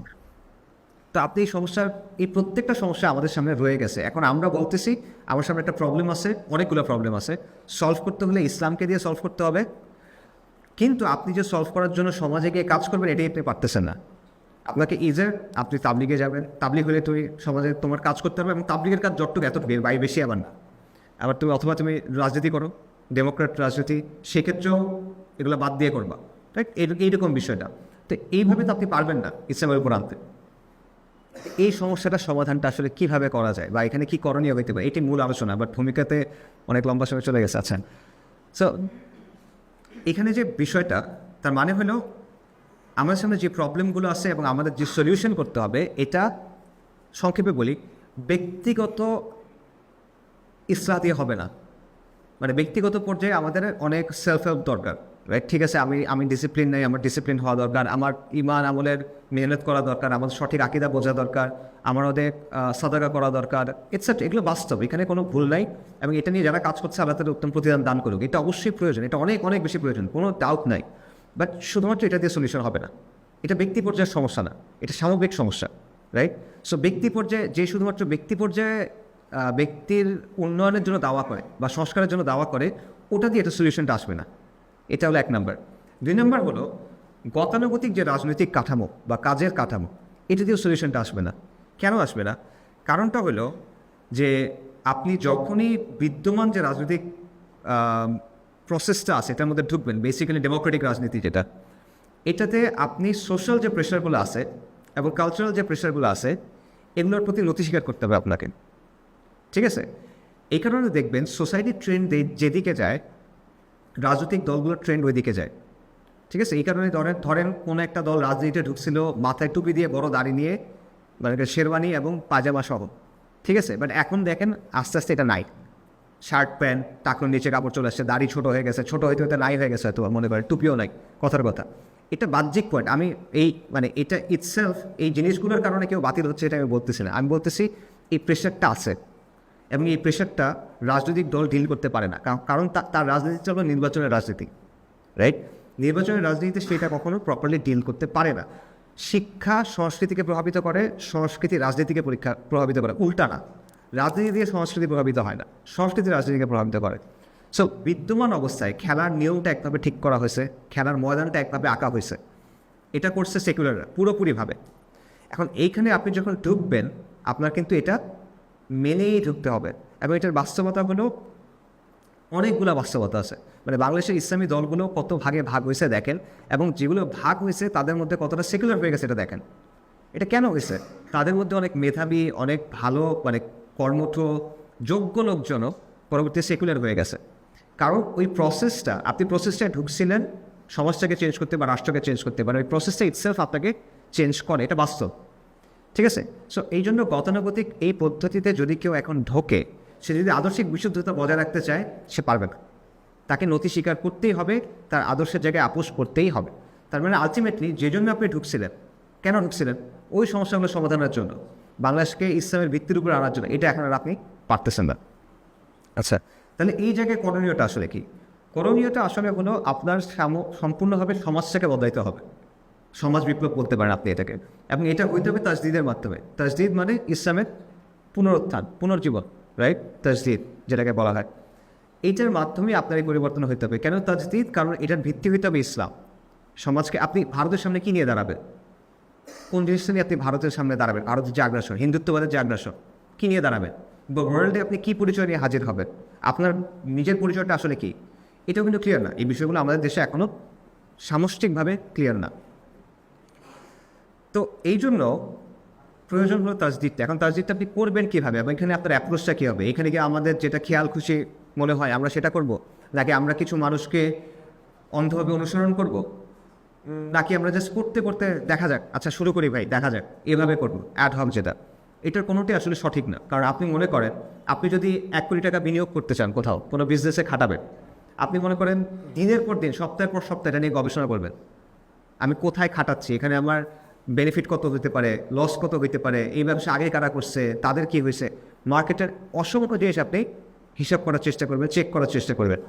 তো আপনি এই সমস্যার, এই প্রত্যেকটা সমস্যা আমাদের সামনে রয়ে গেছে। এখন আমরা বলতেছি আমার সামনে একটা প্রবলেম আছে, অনেকগুলো প্রবলেম আছে, সলভ করতে হলে ইসলামকে দিয়ে সলভ করতে হবে। কিন্তু আপনি যে সলভ করার জন্য সমাজে গিয়ে কাজ করবেন, এটাই আপনি পারতেছেন না। আপনাকে ইজার আপনি তাবলিগে যাবেন, তাবলিগ হলে তুমি সমাজে তোমার কাজ করতে হবে, এবং তাবলিগের কাজ যতটুকু এতটুকু, বাইরে বেশি আবার না। আবার তুমি অথবা তুমি রাজনীতি করো, ডেমোক্রেট রাজনীতি, সেক্ষেত্রেও এগুলো বাদ দিয়ে করবা, রাইট? এইরকম বিষয়টা। তো এইভাবে তো আপনি পারবেন না ইসলামের উপর আনতে। এই সমস্যাটার সমাধানটা আসলে কীভাবে করা যায়, বা এখানে কী করণীয় হইতে পারে, এটি মূল আলোচনা। বাট ভূমিকাতে অনেক লম্বা সময় চলে গেছে। আচ্ছা, সো এখানে যে বিষয়টা, তার মানে হলো আমাদের সামনে যে প্রবলেমগুলো আছে এবং আমাদের যে সলিউশন করতে হবে, এটা সংক্ষেপে বলি, ব্যক্তিগত ইসলাহ দিয়ে হবে না। মানে ব্যক্তিগত পর্যায়ে আমাদের অনেক সেলফ হেল্প দরকার, রাইট? ঠিক আছে, আমি ডিসিপ্লিন নেই, আমার ডিসিপ্লিন হওয়া দরকার, আমার ইমান আমলের মেহনত করা দরকার, আমার সঠিক আকীদা বোঝা দরকার, আমার ওদের সাদাকা করা দরকার, এটসেট্রা। এগুলো বাস্তব, এখানে কোনো ভুল নাই। এবং এটা নিয়ে যারা কাজ করছে, আল্লাহ তাদের উত্তম প্রতিদান দান করুক, এটা অবশ্যই প্রয়োজন, এটা অনেক অনেক বেশি প্রয়োজন, কোনো ডাউট নাই। বাট শুধুমাত্র এটা দিয়ে সলিউশন হবে না। এটা ব্যক্তি পর্যায়ের সমস্যা না, এটা সামগ্রিক সমস্যা। রাইট? সো ব্যক্তি পর্যায়ে যে শুধুমাত্র ব্যক্তি পর্যায়ে ব্যক্তির উন্নয়নের জন্য দাওয়া করে বা সংস্কারের জন্য দাওয়া করে, ওটা দিয়ে এটা সলিউশনটা আসবে না। এটা হলো 1 নম্বর। 2 নম্বর হলো গতানুগতিক যে রাজনৈতিক কাঠামো বা কাজের কাঠামো, এটা দিয়েও সলিউশনটা আসবে না। কেন আসবে না? কারণটা হলো যে আপনি যখনই বিদ্যমান যে রাজনৈতিক প্রসেসটা আছে এটার মধ্যে ঢুকবেন, বেসিক্যালি ডেমোক্রেটিক রাজনীতি যেটা, এটাতে আপনি সোশ্যাল যে প্রেশারগুলো আছে এবং কালচারাল যে প্রেশারগুলো আছে এগুলোর প্রতি নতি স্বীকার করতে হবে আপনাকে। ঠিক আছে? এই কারণে দেখবেন সোসাইটির ট্রেন্ড যেদিকে যায়, রাজনৈতিক দলগুলোর ট্রেন্ড ওই দিকে যায়। ঠিক আছে? এই কারণে ধরেন কোনো একটা দল রাজনীতিতে ঢুকছিল মাথায় টুপি দিয়ে বড় দাড়ি নিয়ে, মানে শেরওয়ানি এবং পাজামা সহ। ঠিক আছে? বাট এখন দেখেন আস্তে আস্তে এটা নাই। শার্ট প্যান্ট, টাকনোর নিচে কাপড় চলে আসছে, দাড়ি ছোটো হয়ে গেছে, ছোটো হইতে হইতে নাই হয়ে গেছে হয়তো মনে করেন, টুপিও নাই, কথার কথা। এটা বাহ্যিক পয়েন্ট। আমি এই মানে এটা ইটসেলফ এই জিনিসগুলোর কারণে কেউ বাতিল হচ্ছে এটা আমি বলতেছি না। আমি বলতেছি এই প্রেশারটা আছে এবং এই প্রেশারটা রাজনৈতিক দল ডিল করতে পারে না, কারণ তার রাজনীতিটা হলো নির্বাচনের রাজনীতি, রাইট? নির্বাচনের রাজনীতিতে সেটা কখনো প্রপারলি ডিল করতে পারে না। শিক্ষা সংস্কৃতিকে প্রভাবিত করে, সংস্কৃতি রাজনীতিকে প্রভাবিত করে, উল্টা না। রাজনীতি দিয়ে সংস্কৃতি প্রভাবিত হয় না, সংস্কৃতি রাজনীতিকে প্রভাবিত করে। সো বিদ্যমান অবস্থায় খেলার নিয়মটা একভাবে ঠিক করা হয়েছে, খেলার ময়দানটা একভাবে আঁকা হয়েছে, এটা করছে সেকুলাররা পুরোপুরিভাবে। এখন এইখানে আপনি যখন ঢুকবেন আপনার কিন্তু এটা মেনেই ঢুকতে হবে। এবং এটার বাস্তবতা হলো অনেকগুলো বাস্তবতা আছে। মানে বাংলাদেশের ইসলামী দলগুলো কত ভাগে ভাগ হয়েছে দেখেন, এবং যেগুলো ভাগ হয়েছে তাদের মধ্যে কতটা সেকুলার হয়ে গেছে এটা দেখেন। এটা কেন হয়েছে? তাদের মধ্যে অনেক মেধাবী, অনেক ভালো, মানে কর্মঠ যোগ্য লোকজনও পরবর্তী সেকুলার হয়ে গেছে। কারণ ওই প্রসেসটা, আপনি প্রসেসটায় ঢুকছিলেন সমাজটাকে চেঞ্জ করতে বা রাষ্ট্রকে চেঞ্জ করতে, মানে ওই প্রসেসটা ইটসেলফ আপনাকে চেঞ্জ করে, এটা বাস্তব। ঠিক আছে? সো এই জন্য গতানুগতিক এই পদ্ধতিতে যদি কেউ এখন ঢোকে, সে যদি আদর্শিক বিশুদ্ধতা বজায় রাখতে চায় সে পারবে না। তাকে নতি স্বীকার করতেই হবে, তার আদর্শের জায়গায় আপোষ করতেই হবে। তার মানে আলটিমেটলি যে জন্য আপনি ঢুকছিলেন, কেন ঢুকছিলেন? ওই সমস্যাগুলো সমাধানের জন্য, বাংলাদেশকে ইসলামের ভিত্তির উপর আনার জন্য। এটা এখন আর আপনি পারতেছেন না। আচ্ছা, তাহলে এই জায়গায় করণীয়টা আসলে কি? করণীয়টা আসলে হলো আপনার সম্পূর্ণভাবে সমাজটাকে বদলাইতে হবে। সমাজ বিপ্লব বলতে পারেন আপনি এটাকে, এবং এটা হইতে হবে তাজদিদের মাধ্যমে। তাজদিদ মানে ইসলামের পুনরুত্থান, পুনর্জীবন, রাইট? তাজদিদ যেটাকে বলা হয়, এইটার মাধ্যমে আপনার এই পরিবর্তন হইতে হবে। কেন তাজদিদ? কারণ এটার ভিত্তি হইতে হবে ইসলাম। সমাজকে আপনি ভারতের সামনে কী নিয়ে দাঁড়াবেন? কোন জিনিসটা নিয়ে আপনি ভারতের সামনে দাঁড়াবেন? ভারতের যে আগ্রাসন, হিন্দুত্ববাদের যে আগ্রাসন, কী নিয়ে দাঁড়াবেন? বা ওয়ার্ল্ডে আপনি কী পরিচয় নিয়ে হাজির হবেন? আপনার নিজের পরিচয়টা আসলে কী? এটাও কিন্তু ক্লিয়ার না। এই বিষয়গুলো আমাদের দেশে এখনও সামষ্টিকভাবে ক্লিয়ার না। তো এই জন্য প্রয়োজন হলো তাজদিদটা। এখন তাজদিদটা আপনি করবেন কীভাবে, এবং এখানে আপনার অ্যাপ্রোচটা কী হবে? এখানে কি আমাদের যেটা খেয়াল খুশি মনে হয় আমরা সেটা করব, নাকি আমরা কিছু মানুষকে অন্ধভাবে অনুসরণ করব, নাকি আমরা জাস্ট করতে করতে দেখা যাক, আচ্ছা শুরু করি ভাই, দেখা যাক, এভাবে করবো অ্যাড হক যেটা, এটার কোনোটাই আসলে সঠিক না। কারণ আপনি মনে করেন আপনি যদি 1 কোটি টাকা বিনিয়োগ করতে চান কোথাও, কোনো বিজনেসে খাটাবেন, আপনি মনে করেন দিনের পর দিন, সপ্তাহের পর সপ্তাহ এটা নিয়ে গবেষণা করবেন, আমি কোথায় খাটাচ্ছি, এখানে আমার বেনিফিট কত হতে পারে, লস কত হইতে পারে, এই ব্যবসা আগে কারা করছে, তাদের কী হয়েছে, মার্কেটের অসংখ্য জিনিস আপনি হিসাব করার চেষ্টা করবেন, চেক করার চেষ্টা করবেন।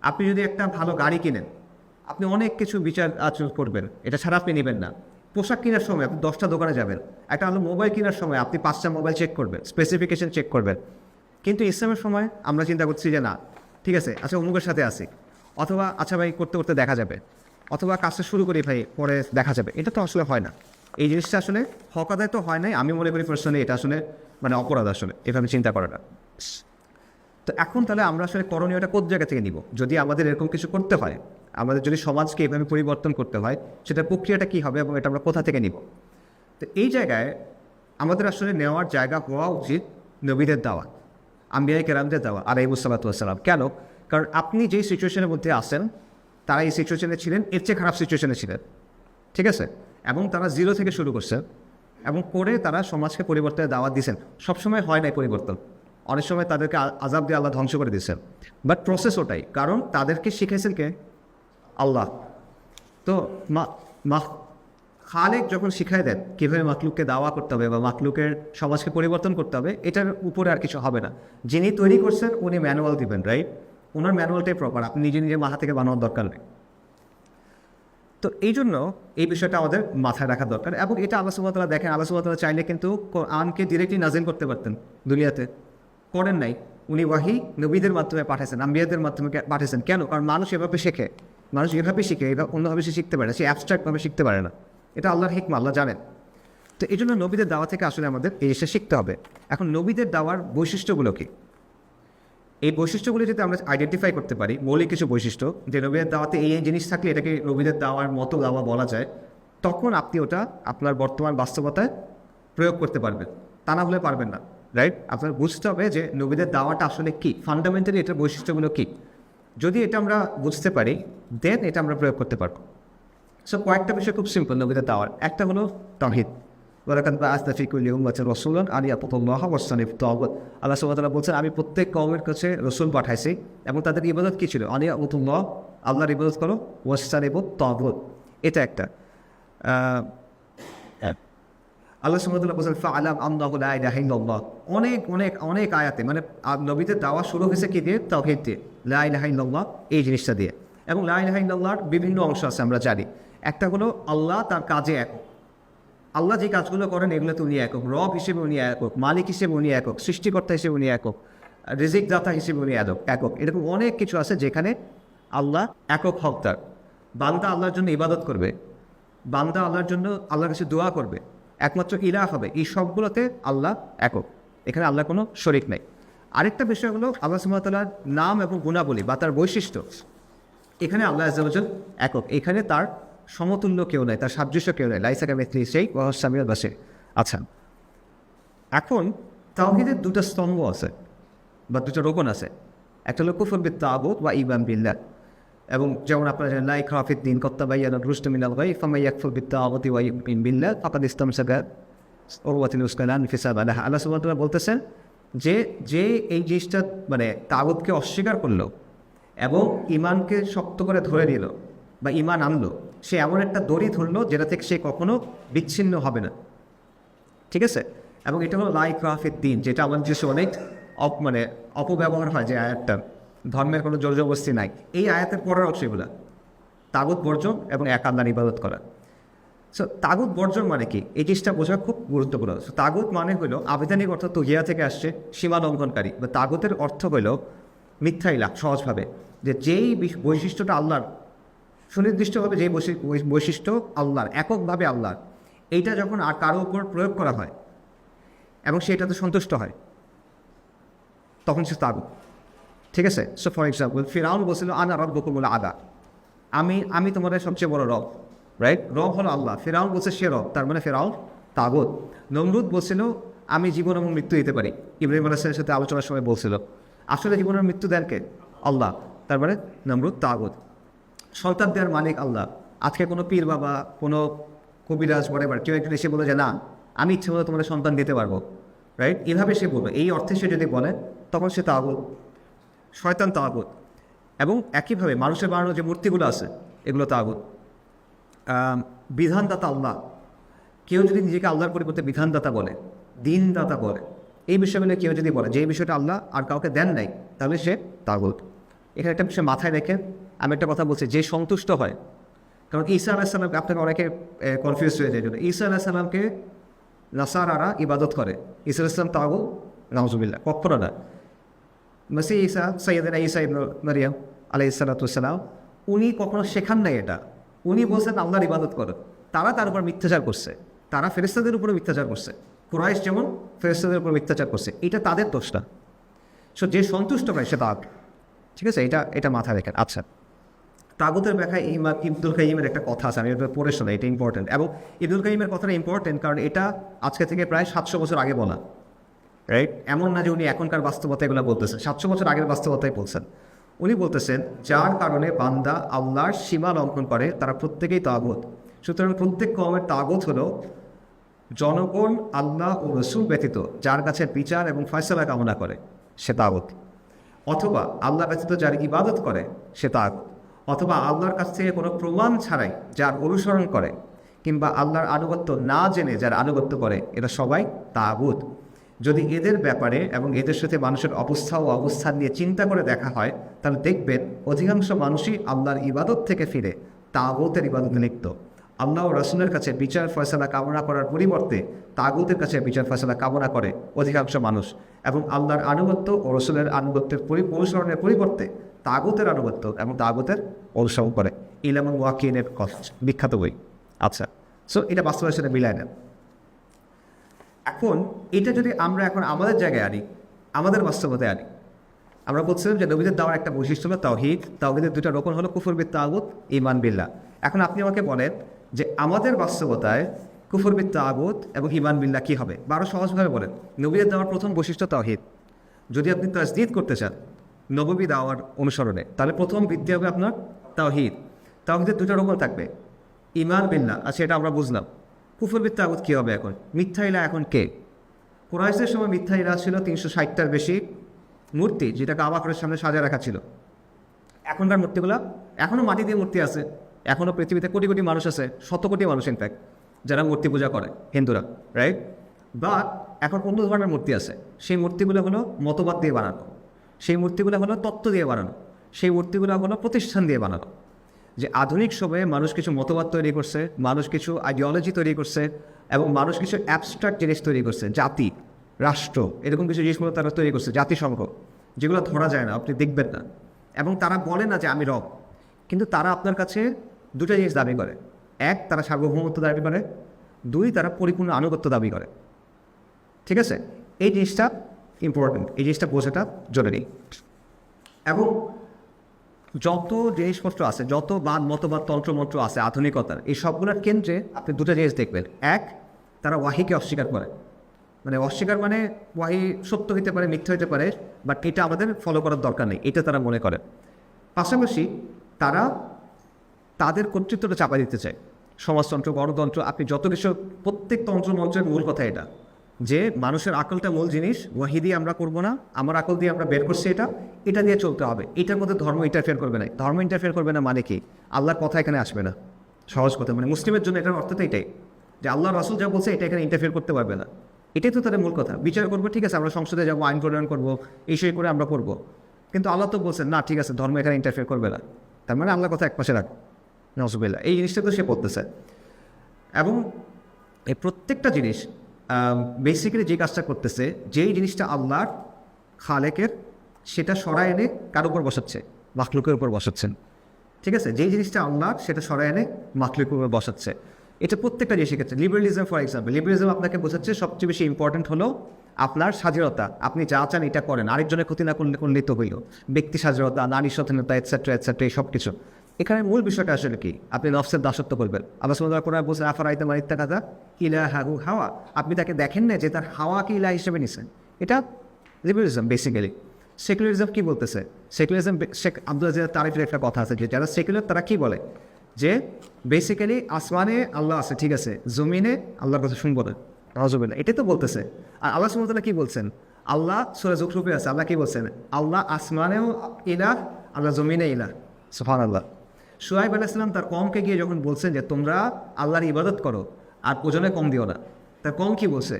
আপনি যদি একটা ভালো গাড়ি কিনেন, আপনি অনেক কিছু বিচার আচরণ করবেন, এটা ছাড়া আপনি নেবেন না। পোশাক কেনার সময় আপনি 10টা দোকানে যাবেন, একটা হলো মোবাইল কেনার সময় আপনি 5টা মোবাইল চেক করবেন, স্পেসিফিকেশন চেক করবেন। কিন্তু ইসলামের সময় আমরা চিন্তা করছি যে না, ঠিক আছে, আচ্ছা অমুকের সাথে আসি, অথবা আচ্ছা ভাই করতে করতে দেখা যাবে, অথবা কাজটা শুরু করি ভাই পরে দেখা যাবে। এটা তো আসলে হয় না। এই জিনিসটা আসলে হক আদায় তো হয় নাই, আমি মনে করি পার্সোনালি এটা আসলে মানে অপরাধ আসলে এভাবে চিন্তা করাটা। তো এখন তাহলে আমরা আসলে করণীয়টা কোন জায়গা থেকে নিব? যদি আমাদের এরকম কিছু করতে হয়, আমাদের যদি সমাজকে এভাবে পরিবর্তন করতে হয়, সেটা প্রক্রিয়াটা কী হবে এবং এটা আমরা কোথা থেকে নিব? তো এই জায়গায় আমাদের আসলে নেওয়ার জায়গা হওয়া উচিত নবীদের দাওয়াত, আম্বিয়া কেরামদের দাওয়াত আলাইহিস সালাতু ওয়াস সালাম। কেন? কারণ আপনি যেই সিচুয়েশনের মধ্যে আসেন, তারা এই সিচুয়েশনে ছিলেন, এর চেয়ে খারাপ সিচুয়েশনে ছিলেন, ঠিক আছে? এবং তারা 0 থেকে শুরু করছেন এবং করে তারা সমাজকে পরিবর্তনের দাওয়াত দিয়েছেন। সবসময় হয় নাই পরিবর্তন, অনেক সময় তাদেরকে আযাব দিয়ে আল্লাহ ধ্বংস করে দিয়েছেন, বাট প্রসেস ওটাই। কারণ তাদেরকে শিখেছেন কে? আল্লাহ। তো খালেক যখন শিখাই দেন কীভাবে মাকলুককে দাওয়া করতে হবে বা মাকলুকের সমাজকে পরিবর্তন করতে হবে, এটার উপরে আর কিছু হবে না। যিনি তৈরি করছেন উনি ম্যানুয়াল দিবেন, রাইট? ওনার ম্যানুয়ালটাই প্রপার, আপনি নিজে নিজে মাথা থেকে বানানোর দরকার নেই। তো তো এই জন্য এই বিষয়টা আমাদের মাথায় রাখা দরকার, এবং এটা আল্লাহ সুবহানাহু ওয়া তাআলা দেখেন, আল্লাহ সুবহানাহু ওয়া তাআলা চাইলে কিন্তু কোরআনকে ডিরেক্টলি নাজিল করতে পারতেন দুনিয়াতে, করেন নাই। উনি ওয়াহি নবীদের মাধ্যমে পাঠাইছেন, আম্বিয়াদের মাধ্যমে পাঠিয়েছেন। কেন? কারণ মানুষ এভাবে শেখে, মানুষ এভাবে শিখে, এভাবে অন্যভাবে সে শিখতে পারে না, সে অ্যাবস্ট্রাক্টভাবে শিখতে পারে না। এটা আল্লাহর হিকমা, আল্লাহ জানেন। তো এই জন্য নবীদের দাওয়া থেকে আসলে আমাদের এই জিনিসটা শিখতে হবে। এখন নবীদের দাওয়ার বৈশিষ্ট্যগুলো কী? এই বৈশিষ্ট্যগুলো যদি আমরা আইডেন্টিফাই করতে পারি, মৌলিক কিছু বৈশিষ্ট্য, যে নবীদের দাওয়াতে এই জিনিস থাকলে এটাকে নবীদের দাওয়ার মতো দাওয়া বলা যায়, তখন আপনি ওটা আপনার বর্তমান বাস্তবতায় প্রয়োগ করতে পারবেন। তা না হলে পারবেন না, রাইট? আপনার বুঝতে হবে যে নবীদের দাওয়াটা আসলে কী, ফান্ডামেন্টালি এটার বৈশিষ্ট্যগুলো কী। যদি এটা আমরা বুঝতে পারি, দেন এটা আমরা প্রয়োগ করতে পারবো। সো কয়েকটা বিষয় খুব সিম্পল নবীদের দাওয়ার। একটা হলো তাওহীদ। ওয়ালাকাদ বা'আসনা ফি কুল্লি উম্মাতিন রাসূলান আন ইয়াবুদুল্লাহা ওয়াজতানিবুত তাগুত। আল্লাহ সুবহানাহু ওয়া তাআলা বলছেন, আমি প্রত্যেক কওমের কাছে রাসূল পাঠাইছি, এবং তাদের ইবাদত কী ছিল? আন ইয়াবুদুল্লাহ, আল্লাহর ইবাদত করো, ওয়াজতানিবুত তাগুত। এটা একটা। আল্লাহ সুবহানাহু ওয়া তাআলা বলছেন ফা'আলাম আন্নাহু লা ইলাহা ইল্লাল্লাহ। অনেক অনেক অনেক আয়াতে, মানে নবীদের দাওয়া শুরু হয়েছে কি দিয়ে? তাওহীদ দিয়ে, লা ইলাহা ইল্লাল্লাহ এই জিনিসটা দিয়ে। এবং লা ইলাহা ইল্লাল্লাহর বিভিন্ন অংশ আছে আমরা জানি। একটা হলো আল্লাহ তার কাজে একক, আল্লাহ যে কাজগুলো করেন এগুলোতে উনি একক, রব হিসেবে উনি একক, মালিক হিসেবে উনি একক, সৃষ্টিকর্তা হিসেবে উনি একক, রিজিক দাতা হিসেবে উনি একক। এরকম অনেক কিছু আছে যেখানে আল্লাহ একক হকদার। বান্দা আল্লাহর জন্য ইবাদত করবে, বান্দা আল্লাহর জন্য আল্লাহর কাছে দোয়া করবে, একমাত্র ইলাহ হবে, এই সবগুলোতে আল্লাহ একক, এখানে আল্লাহ কোনো শরিক নেই। আরেকটা বিষয় হলো আল্লাহ সুবহানাহু ওয়া তাআলার নাম এবং গুণাবলী বা তার বৈশিষ্ট্য, এখানে আল্লাহ আযজা ওয়া জাল একক, এখানে তার সমতুল্য কেউ নাই, তার সাদৃশ্য কেউ নাই। লাইসা কামিথলিহি শাই ওয়া হুয়াস সামিউল বাসীর। আচ্ছা, এখন তাওহীদের দুটো স্তম্ভ আছে বা দুটো রোকন আছে। একটা হলো কুফর বিত তাগুত ওয়া ঈমান বিল্লাহ, এবং যেমন আপনারা জানেন লা ইকরাহা ফিদ দীন, ক্বাদ তাবায়্যানা রুশদু মিনাল গাই, ফামান ইয়াকফুর বিত তাগুতি ওয়া ইউমিন বিল্লাহ ফাকাদ ইসতামসাকা বিউরওয়াতিল উসকা লা ইনফিসামা লাহা। আল্লাহ সুবহানাহু ওয়া তাআলা বলতেছেন যে এই জিনিসটা মানে তাগুতকে অস্বীকার করলো এবং ঈমানকে শক্ত করে ধরে নিল বা ঈমান আনলো, সে এমন একটা দড়ি ধরলো যেটা থেকে সে কখনো বিচ্ছিন্ন হবে না। ঠিক আছে? এবং এটা হলো লা ইকরাহা ফিদ দীন, যেটা আমাদের দেশে অনেক মানে অপব্যবহার হয়, যে আয়াতটা ধর্মের কোনো জোর জবরদস্তি নাই। এই আয়াতের পরের অংশ এগুলা তাগুত বর্জন এবং এক আল্লাহর ইবাদত করা। সো তাগুত বর্জন মানে কি, এই জিনিসটা বোঝা খুব গুরুত্বপূর্ণ। সো তাগুত মানে হলো আবিধানিক অর্থ তুহিয়া থেকে আসছে, সীমা লঙ্ঘনকারী, বা তাগুতের অর্থ হলো মিথ্যা ইলাহ। সহজভাবে যে যেই বৈশিষ্ট্যটা আল্লাহর, সুনির্দিষ্টভাবে যেই বৈশিষ্ট্য আল্লাহর, এককভাবে আল্লাহর, এইটা যখন আর কারো উপর প্রয়োগ করা হয় এবং সেটাতে সন্তুষ্ট হয়, তখন সে তাগুত। ঠিক আছে? সো ফর এক্সাম্পল ফিরআউন বলছিল আনা রাব্বুকুমুল আ'লা, আমি তোমাদের সবচেয়ে বড় রব, রাইট? রব হলো আল্লাহ, ফিরআউন বলছে সে রব, তার মানে ফিরআউন তাগুত। নমরুদ বলছিল আমি জীবন এবং মৃত্যু দিতে পারি, ইব্রাহিম আলাইহিস সালামের সাথে আলোচনার সময় বলছিল। আসলে জীবনের মৃত্যু দেন কে? আল্লাহ, তার মানে নমরুদ তাগুত। সন্তান দেওয়ার মালিক আল্লাহ। আজকে কোনো পীর বাবা, কোনো কবিরাজ, বরাবর কেউ একজন এসে বলে যে না আমি ইচ্ছে মতো তোমাদের সন্তান দিতে পারবো, রাইট? এভাবে সে বলবে, এই অর্থে সে যদি বলে তখন সে তাগুত, শয়তান তাগুত। এবং একইভাবে মানুষের বানানো যে মূর্তিগুলো আছে এগুলো তাগুত। বিধানদাতা আল্লাহ, কেউ যদি নিজেকে আল্লাহর পরিবর্তে বিধানদাতা বলে, দিনদাতা বলে, এই বিষয়গুলো কেউ যদি বলে যে এই বিষয়টা আল্লাহ আর কাউকে দেন নাই, তাহলে সে তাগুত। এখানে একটা বিষয় মাথায় রেখে আমি একটা কথা বলছি, যে সন্তুষ্ট হয়, কারণ ঈসা আলাইহিস সালামকে আপনাকে অনেকে কনফিউজ হয়ে যায়, জন্য ঈসা আলাইহিস সালামকে নাসারারা ইবাদত করে, ঈসা আলাইহিস সালাম তাগুত? নাউজুবিল্লাহ, কখনো না। মসিহ ঈসা, সাইয়্যিদুনা ঈসা ইবনে মারইয়াম আলাইহিস সালাতু ওয়াস সালাম, উনি কখনো শেখান নাই এটা, উনি বলছেন আল্লাহর ইবাদত করো। তারা তার উপর মিথ্যাচার করছে, তারা ফেরেশতাদের উপরে মিথ্যাচার করছে, কুরাইশ যেমন ফেরেশতাদের উপর মিথ্যাচার করছে, এটা তাদের দোষটা। সো যে সন্তুষ্ট হয় সে তাগুত। ঠিক আছে? এটা মাথায় রেখেন। আচ্ছা, তাগুতের ব্যাখ্যায় ইবনুল কাইয়িমের একটা কথা আছে, আমি এটা পড়ে শোনাই, এটা ইম্পর্টেন্ট। এবং ইবনুল কাইয়িমের কথাটা ইম্পর্টেন্ট কারণ এটা আজকে থেকে প্রায় 700 বছর আগে বলা, রাইট? এমন না যে উনি এখনকার বাস্তবতা এগুলো বলতেছেন, 700 বছর আগের বাস্তবতাই বলছেন। উনি বলতেছেন যার কারণে বান্দা আল্লাহর সীমা লঙ্ঘন করে তারা প্রত্যেকেই তাগুত। সুতরাং প্রত্যেক কওমের তাগুত হলো জনগণ আল্লাহ ও রসুল ব্যতীত যার কাছে বিচার এবং ফয়সালা কামনা করে, সে তাগুত। অথবা আল্লাহ ব্যতীত যার ইবাদত করে সে তাগুত। অথবা আল্লাহর কাছ থেকে কোনো প্রমাণ ছাড়াই যার অনুসরণ করে, কিংবা আল্লাহর আনুগত্য না জেনে যার আনুগত্য করে, এরা সবাই তাগুত। যদি এদের ব্যাপারে এবং এদের সাথে মানুষের অবস্থা ও অবস্থান নিয়ে চিন্তা করে দেখা হয়, তাহলে দেখবেন অধিকাংশ মানুষই আল্লাহর ইবাদত থেকে ফিরে তাগুতের ইবাদতে লিপ্ত। আল্লাহ ও রাসূলের কাছে বিচার ফয়সালা কামনা করার পরিবর্তে তাগুতের কাছে বিচার ফয়সালা কামনা করে অধিকাংশ মানুষ, এবং আল্লাহর আনুগত্য ও রসুলের আনুগত্যের অনুসরণের পরিবর্তে তাগুতের আনুগত্য এবং তাগুতের অনুসরণ করে। ইলম ওয়াকিনের কথা, বিখ্যাত বই। আচ্ছা, সো এটা বাস্তবের সাথে মিলায় নেন। এখন এটা যদি আমরা এখন আমাদের জায়গায় আনি, আমাদের বাস্তবতায় আনি, আমরা বলছিলাম যে নবীদের দাওয়ার একটা বৈশিষ্ট্য হলো তাওহীদ। তাওহীদের দুটো রকম হলো কুফর বিত তাগুত, ঈমান বিল্লাহ। এখন আপনি আমাকে বলেন যে আমাদের বাস্তবতায় কুফর বিত তাগুত এবং ঈমান বিল্লাহ কী হবে, বা আরও সহজভাবে বলেন, নবীদের দাওয়ার প্রথম বৈশিষ্ট্য তাওহীদ। যদি আপনি তাসদীদ করতে চান নববী দাওয়ার অনুসরণে, তাহলে প্রথম ভিত্তি হবে আপনার তাওহীদ। তাওহীদের দুটো রকম থাকবে, ঈমান বিল্লাহ। আচ্ছা, এটা আমরা বুঝলাম। কুফর বিত তাগুত কী হবে? এখন মিথ্যা ইলাহ এখন কে? কুরাইশের সময় মিথ্যা ইলাহ ছিল 360টার বেশি মূর্তি, যেটা কাবা ঘরের সামনে সাজা রাখা ছিল। এখনকার মূর্তিগুলো এখনও মাটি দিয়ে মূর্তি আছে, এখনও পৃথিবীতে কোটি কোটি মানুষ আছে, শত কোটি মানুষ ইনফ্যাক্ট, যারা মূর্তি পূজা করে, হিন্দুরা, রাইট? বাট এখন অন্য ধরনের মূর্তি আছে। সেই মূর্তিগুলো হলো মতবাদ দিয়ে বানানো, সেই মূর্তিগুলো হলো তত্ত্ব দিয়ে বানানো, সেই মূর্তিগুলো হলো প্রতিষ্ঠান দিয়ে বানানো। যে আধুনিক সময়ে মানুষ কিছু মতবাদ তৈরি করছে, মানুষ কিছু আইডিওলজি তৈরি করছে, এবং মানুষ কিছু অ্যাবস্ট্রাক্ট জিনিস তৈরি করছে, জাতি, রাষ্ট্র, এরকম কিছু জিনিসগুলো তারা তৈরি করছে, জাতিসংঘ, যেগুলো ধরা যায় না, আপনি দেখবেন না, এবং তারা বলে না যে আমি রব, কিন্তু তারা আপনার কাছে দুটো জিনিস দাবি করে। এক, তারা সার্বভৌমত্ব দাবি করে। দুই, তারা পরিপূর্ণ আনুগত্য দাবি করে। ঠিক আছে, এই জিনিসটা ইম্পর্টেন্ট, এই জিনিসটা বোঝাটা জরুরি। এবং যত জিনিসপত্র আছে, যত মতবাদ তন্ত্রমন্ত্র আছে আধুনিকতার, এই সবগুলোর কেন্দ্রে আপনি দুটো জিনিস দেখবেন। এক, তারা ওয়াহিকে অস্বীকার করে, মানে অস্বীকার মানে ওয়াহি সত্য হতে পারে, মিথ্যা হতে পারে, বাট এটা আমাদের ফলো করার দরকার নেই, এটা তারা মনে করে। পাশাপাশি তারা তাদের কর্তৃত্বটা চাপা দিতে চায়। সমাজতন্ত্র, গণতন্ত্র, আপনি যত কিছু, প্রত্যেক তন্ত্রমন্ত্রের মূল কথা এটা, যে মানুষের আকলটা মূল জিনিস, ওয়াহি দিয়ে আমরা করবো না, আমার আকল দিয়ে আমরা বের করছি, এটা দিয়ে চলতে হবে। এটার মধ্যে ধর্ম ইন্টারফেয়ার করবে না। ধর্ম ইন্টারফেয়ার করবে না মানে কি? আল্লাহর কথা এখানে আসবে না, সহজ কথা। মানে মুসলিমের জন্য এটার অর্থ তো এটাই, যে আল্লাহ রাসূল যা বলছে এটা এখানে ইন্টারফেয়ার করতে পারবে না। এটাই তো তাদের মূল কথা। বিচার করবো, ঠিক আছে, আমরা সংসদে যাবো, আইন প্রণয়ন করবো, এই সেই করে আমরা করবো, কিন্তু আল্লাহ তো বলছেন না, ঠিক আছে, ধর্ম এখানে ইন্টারফেয়ার করবে না। তার মানে আল্লাহর কথা একপাশে রাখ, নাউজুবিল্লাহ। এই জিনিসটা তো সে করতেছে। এবং এই প্রত্যেকটা জিনিস বেসিক্যালি যে কাজটা করতেছে, যেই জিনিসটা আল্লাহর খালেকের, সেটা সরায় এনে কার উপর বসাচ্ছে? মাখলুকের উপর বসাচ্ছেন। ঠিক আছে, যেই জিনিসটা আল্লাহর সেটা সরায় এনে মাখলুকের উপর বসাচ্ছে। এটা প্রত্যেকটা জিনিসের ক্ষেত্রে। লিবারেলিজম ফর এক্সাম্পল, লিবারেলিজম আপনাকে বোঝাচ্ছে সবচেয়ে বেশি ইম্পর্টেন্ট হলো আপনার স্বাধীনতা, আপনি যা চান এটা করেন, আরেকজনের ক্ষতি না করলে তো হইল। ব্যক্তি স্বাধীনতা, নারী স্বাধীনতা, এটসেট্রা এটসেট্রা, এই সব কিছু। এখানে মূল বিষয়টা আসলে কি? আপনি নফসের দাসত্ব করবেন। আল্লাহ সুবহানাহু ওয়া তাআলা বলছেন আফারাইতা মান ইত্তাখাযা ইলাহাহু হাওয়া, আপনি তাকে দেখেন না যে তার হাওয়াকে ইলাহ হিসেবে নিছেন। এটা লিবারেলিজম বেসিক্যালি। সেকুলারিজম কি বলতেছে? সেকুলারিজম, শেখ আব্দুল আজিজ তারিফের একটা কথা আছে যে যারা সেকুলার তারা কি বলে, যে বেসিক্যালি আসমানে আল্লাহ আছে, ঠিক আছে, জমিনে আল্লাহর কথা শুনবো না, নাউজুবিল্লাহ। এটাই তো বলতেছে। আর আল্লাহ সুবহানাহু ওয়া তাআলা কি বলছেন? আল্লাহ সূরা যুখরুফে আছে, আল্লাহ কি বলছেন? আল্লাহ আসমানেও ইলাহ, আল্লাহ জমিনে ইলাহ। সুবহানাল্লাহ। শুআয়ব আলাইহিস সালাম তার কওমকে গিয়ে যখন বলছেন যে তোমরা আল্লাহর ইবাদত করো আর ওজনে কম দিও না, তার কওম কি বলছে?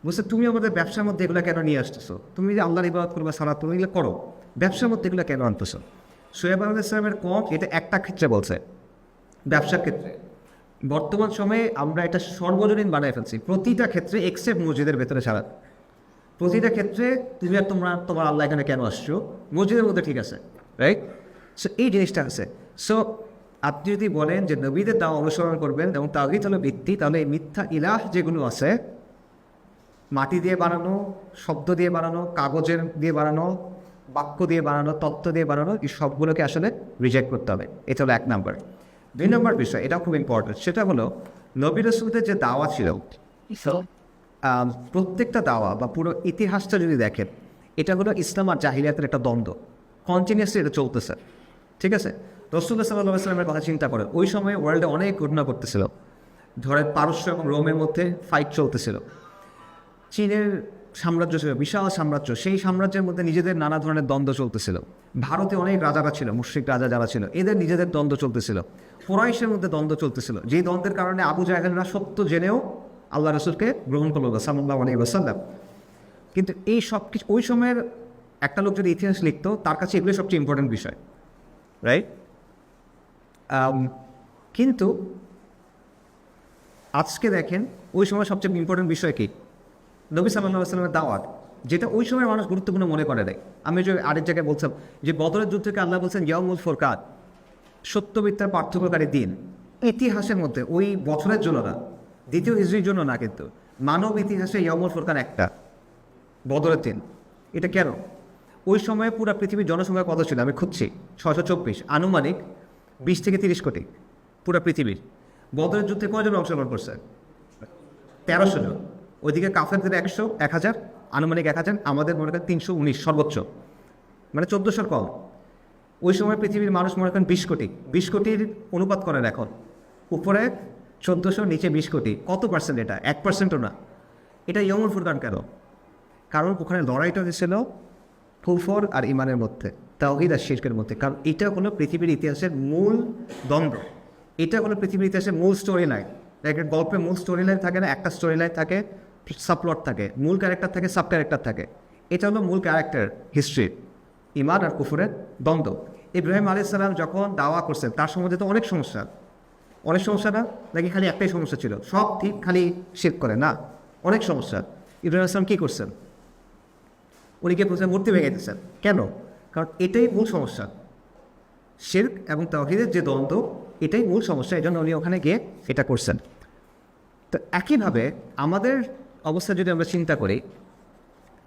বলছে তুমি আমাদের ব্যবসার মধ্যে এগুলো কেন নিয়ে আসতেছো? তুমি যে আল্লাহর ইবাদত করবে, সালাত তুমি এগুলো করো, ব্যবসার মধ্যে এগুলো কেন আনতেছো? শুআয়ব আলাইহিস সালামের কওম এটা একটা ক্ষেত্রে বলছে, ব্যবসার ক্ষেত্রে। বর্তমান সময়ে আমরা এটা সর্বজনীন বানায় ফেলছি, প্রতিটা ক্ষেত্রে, এক্সেপ্ট মসজিদের ভেতরে ছাড়া। প্রতিটা ক্ষেত্রে তুমি আর তোমার আল্লাহ এখানে কেন আসছো? মসজিদের মধ্যে ঠিক আছে, রাইট? সো এই জিনিসটা আছে। সো আপনি যদি বলেন যে নবীদের দাওয়া অনুসরণ করবেন এবং তাওহীদ হলো ভিত্তি, তাহলে এই মিথ্যা ইলাহ যেগুলো আছে, মাটি দিয়ে বানানো, শব্দ দিয়ে বানানো, কাগজের দিয়ে বানানো, বাক্য দিয়ে বানানো, তত্ত্ব দিয়ে বানানো, এই সবগুলোকে আসলে রিজেক্ট করতে হবে। এটা হলো 1 নম্বর। 2 নম্বর বিষয়, এটা খুব ইম্পর্টেন্ট, সেটা হলো নবী রাসূলদের যে দাওয়া ছিল, প্রত্যেকটা দাওয়া বা পুরো ইতিহাসটা যদি দেখেন, এটা হলো ইসলাম আর জাহিলিয়াতের একটা দ্বন্দ্ব, কন্টিনিউয়াসলি এটা চলতেছে। ঠিক আছে, রাসূলুল্লাহ সাল্লাল্লাহু আলাইহি ওয়াসাল্লামের কথা চিন্তা করেন, ওই সময় ওয়ার্ল্ডে অনেক ঘটনা ঘটতেছিল। ধরেন পারস্য এবং রোমের মধ্যে ফাইট চলতেছিল, চীনের সাম্রাজ্য ছিল, বিশাল সাম্রাজ্য, সেই সাম্রাজ্যের মধ্যে নিজেদের নানা ধরনের দ্বন্দ্ব চলতেছিল। ভারতে অনেক রাজারা ছিল, মুশরিক রাজা যারা ছিল, এদের নিজেদের দ্বন্দ্ব চলতেছিল। কুরাইশের মধ্যে দ্বন্দ্ব চলতেছিল, যেই দ্বন্দ্বের কারণে আবু জাহেলরা সত্য জেনেও আল্লাহ রাসূলকে গ্রহণ করল না, সাল্লাল্লাহু আলাইহি ওয়াসাল্লাম। কিন্তু এই সব কিছু, ওই সময়ের একটা লোক যদি ইতিহাস লিখতো, তার কাছে এগুলো সবচেয়ে ইম্পর্টেন্ট বিষয়, রাইট? কিন্তু আজকে দেখেন ওই সময় সবচেয়ে ইম্পর্টেন্ট বিষয় কি? নবী সাল্লাল্লাহু আলাইহি ওয়াসাল্লামের দাওয়াত, যেটা ওই সময় মানুষ গুরুত্বপূর্ণ মনে করে দেয়। আমি যে আরেক জায়গায় বলছিলাম যে বদরের যুদ্ধকে আল্লাহ বলছেন ইয়াউমুল ফুরকান, সত্য মিথ্যার পার্থক্যকারী দিন। ইতিহাসের মধ্যে ওই বছরের জন্য না, দ্বিতীয় হিজরির জন্য না, কিন্তু মানব ইতিহাসে ইয়াউমুল ফুরকান একটা বদরের দিন। এটা কেন? ওই সময়ে পুরো পৃথিবীর জনসংখ্যা কত ছিল আমি খুঁজছি, 624, আনুমানিক 20 থেকে 30 কোটি পুরো পৃথিবীর। বদরের যুদ্ধে কয়জন অংশগ্রহণ করছে? 1300 জন। ওইদিকে কাফেরদের 1000, আনুমানিক 1000, আমাদের মনে করেন 319 সর্বোচ্চ, মানে 1400 কম। ওই সময় পৃথিবীর মানুষ মনে করেন 20 কোটি। 20 কোটির অনুপাত করেন এখন, উপরে 1400, নিচে 20 কোটি। কত পার্সেন্ট এটা? 1%ও না। এটা ইয়াউমুল ফুরকান কেন? কারণ ওখানে লড়াইটা হয়েছিল কুফর আর ইমানের মধ্যে, তাওহীদ আর শিরকের মধ্যে। কারণ এটা হলো পৃথিবীর ইতিহাসের মূল দ্বন্দ্ব, এটা হলো পৃথিবীর ইতিহাসের মূল স্টোরি লাইন। একটা গল্পে মূল স্টোরি লাইন থাকে না, একটা স্টোরি লাইন থাকে, সাবপ্লট থাকে, মূল ক্যারেক্টার থাকে, সাব ক্যারেক্টার থাকে। এটা হলো মূল ক্যারেক্টার হিস্ট্রির, ইমান আর কুফরের দ্বন্দ্ব। ইব্রাহিম আলাইহিস সালাম যখন দাওয়া করছেন তার সম্বন্ধে তো অনেক সমস্যা না, নাকি খালি একটাই সমস্যা ছিল সব ঠিক খালি শিরক করে? না, অনেক সমস্যা। ইব্রাহিম আলাইহিস সালাম কী করছেন? উনি গিয়ে প্রথমে মূর্তি ভেঙে দিয়েছেন। কেন? কারণ এটাই মূল সমস্যা, শিরক এবং তাওহীদের যে দ্বন্দ্ব, এটাই মূল সমস্যা। এই জন্য উনি ওখানে গিয়ে এটা করছেন। তো একইভাবে আমাদের অবস্থা যদি আমরা চিন্তা করি,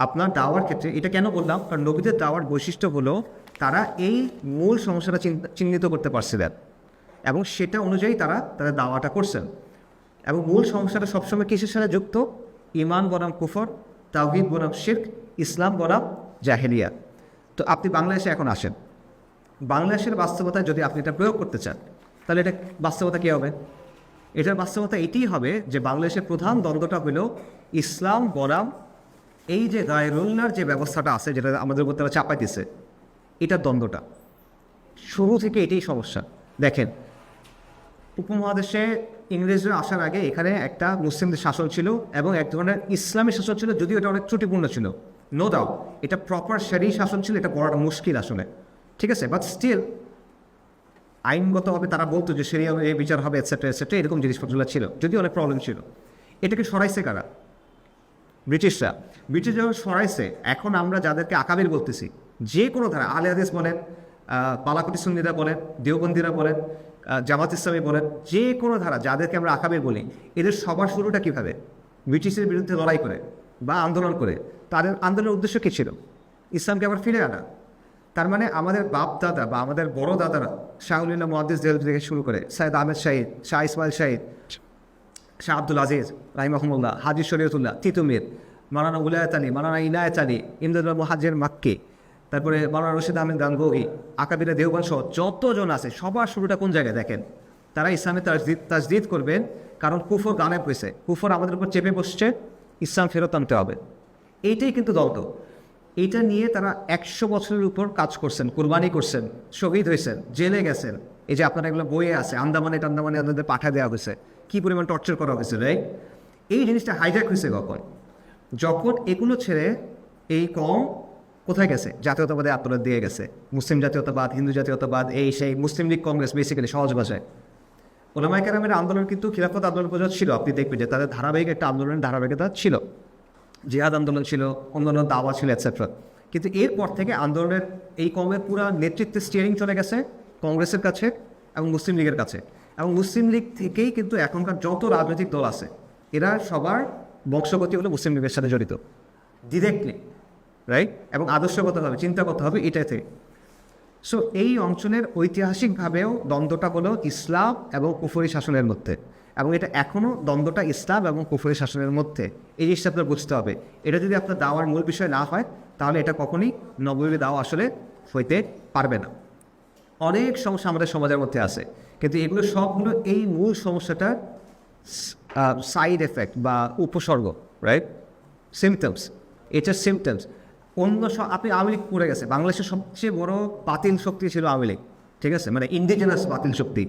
আপনার দাওয়ার ক্ষেত্রে এটা কেন বললাম? কারণ নবীদের দাওয়ার বৈশিষ্ট্য হলো তারা এই মূল সমস্যাটা চিহ্নিত করতে পারছিলেন এবং সেটা অনুযায়ী তারা তাদের দাওয়াটা করছেন। এবং মূল সমস্যাটা সবসময় কিসের সাথে যুক্ত? ইমান বনাম কুফর, তাওহীদ বনাম শিরক, ইসলাম বনাম জাহেলিয়া। তো আপনি বাংলাদেশে এখন আসেন, বাংলাদেশের বাস্তবতায় যদি আপনি এটা প্রয়োগ করতে চান, তাহলে এটা বাস্তবতা কী হবে? এটার বাস্তবতা এটিই হবে যে বাংলাদেশের প্রধান দ্বন্দ্বটা হলো ইসলাম বনাম এই যে গায়রুল্লাহর যে ব্যবস্থাটা আছে, যেটা আমাদের উপর তারা চাপাই দিছে, এটার দ্বন্দ্বটা শুরু থেকে এটাই সমস্যা। দেখেন, উপমহাদেশে ইংরেজরা আসার আগে এখানে একটা মুসলিমদের শাসন ছিল এবং এক ধরনের ইসলামী শাসন ছিল, যদিও এটা অনেক ত্রুটিপূর্ণ ছিল, নো ডাউট। এটা প্রপার শরীয়ত শাসন ছিল, এটা বড়টা মুশকিল আসলে, ঠিক আছে? বাট স্টিল আইনগতভাবে তারা বলতো যে শরিয়া এই বিচার হবে, এটসেট্রা, এরকম জিনিসপত্রগুলো ছিল, যদিও অনেক প্রবলেম ছিল। এটাকে সরাইছে কারা? ব্রিটিশরা। ব্রিটিশ যখন সরাইছে, এখন আমরা যাদেরকে আকাবির বলতেছি, যে কোনো ধারা, আলে হাদিস বলেন, পালাকুটি সুন্নিরা বলেন, দেওবন্দিরা বলেন, জামাত ইসলামী বলেন, যে কোনো ধারা যাদেরকে আমরা আকাবির বলি, এদের সবার শুরুটা কীভাবে? ব্রিটিশের বিরুদ্ধে লড়াই করে বা আন্দোলন করে। তাদের আন্দোলনের উদ্দেশ্য কী ছিল? ইসলামকে আবার ফিরে আনা। তার মানে আমাদের বাপ দাদা বা আমাদের বড় দাদারা, শাহুল্লাহ মুহাদ্দিস দেহলভী থেকে শুরু করে সৈয়দ আহমেদ শাহিদ, শাহ ইসমাইল শাহিদ, শাহ আব্দুল আজিজ রাহিমাহুল্লাহ, হাজি শরীয়তুল্লাহ, তিতুমির, মাওলানা উলায়াত আলী, মাওলানা ইনায়েত আলী, ইমদাদুল মুহাজ্জির মাক্কি, তারপরে মাওলানা রশিদ আহমেদ গাঙ্গোহী, আকাবিরা দেওবন্দ সহ যতজন আছে, সবার শুরুটা কোন জায়গায়? দেখেন, তারা ইসলামে তাজদিদ করবেন, কারণ কুফর গানেব হয়েছে, কুফর আমাদের উপর চেপে বসছে, ইসলাম ফেরত আনতে হবে। এইটাই কিন্তু দ্বন্দ্ব। এইটা নিয়ে তারা 100 বছরের উপর কাজ করছেন, কুরবানি করছেন, শহীদ হয়েছেন, জেলে গেছেন। এই যে আপনার এগুলো বইয়ে আছে, আন্দামানে আপনাদের পাঠা দেওয়া হয়েছে, কী পরিমাণ টর্চার করা হয়েছে, রাইট? এই জিনিসটা হাইজ্যাক হয়েছে যখন এগুলো ছেড়ে এই কম কোথায় গেছে? জাতীয়তাবাদে আত্মনাদ দিয়ে গেছে, মুসলিম জাতীয়তাবাদ, হিন্দু জাতীয়তাবাদ, এই সেই মুসলিম লীগ, কংগ্রেস, বেসিক্যালি সহজ ভাষায়। ওলামায়ে কেরামের আন্দোলন কিন্তু খিলাফত আন্দোলন পর্যন্ত ছিল। আপনি দেখবেন যে তাদের ধারাবাহিক একটা আন্দোলনের ধারাবাহিকতা ছিল, জিহাদ আন্দোলন ছিল, অন্যান্য দাওয়া ছিল, এটসেট্রা। কিন্তু এরপর থেকে আন্দোলনের এই কমের পুরো নেতৃত্বের স্টিয়ারিং চলে গেছে কংগ্রেসের কাছে এবং মুসলিম লীগের কাছে। এবং মুসলিম লীগ থেকেই কিন্তু এখনকার যত রাজনৈতিক দল আছে, এরা সবার বংশগতি হলো মুসলিম লীগের সাথে জড়িত ডিরেক্টলি, রাইট? এবং আদর্শগতভাবে চিন্তা করতে হবে এটাই থেকে। সো এই অঞ্চলের ঐতিহাসিকভাবেও দ্বন্দ্বটা হলো ইসলাম এবং কুফরি শাসনের মধ্যে, এবং এটা এখনও দ্বন্দ্বটা ইসলাম এবং কুফরি শাসনের মধ্যে। এই জিনিসটা আপনার বুঝতে হবে। এটা যদি আপনার দাওয়ার মূল বিষয় না হয়, তাহলে এটা কখনই নববী দাওয়া আসলে হইতে পারবে না। অনেক সমস্যা আমাদের সমাজের মধ্যে আছে, কিন্তু এগুলো সবগুলো এই মূল সমস্যাটার সাইড এফেক্ট বা উপসর্গ, রাইট? সিমটমস, এটার সিমটমস। আপনি আওয়ামী লীগ পড়ে গেছে, বাংলাদেশের সবচেয়ে বড় বাতিল শক্তি ছিল আওয়ামী লীগ, ঠিক আছে? মানে ইন্ডিজিনাস বাতিল শক্তি,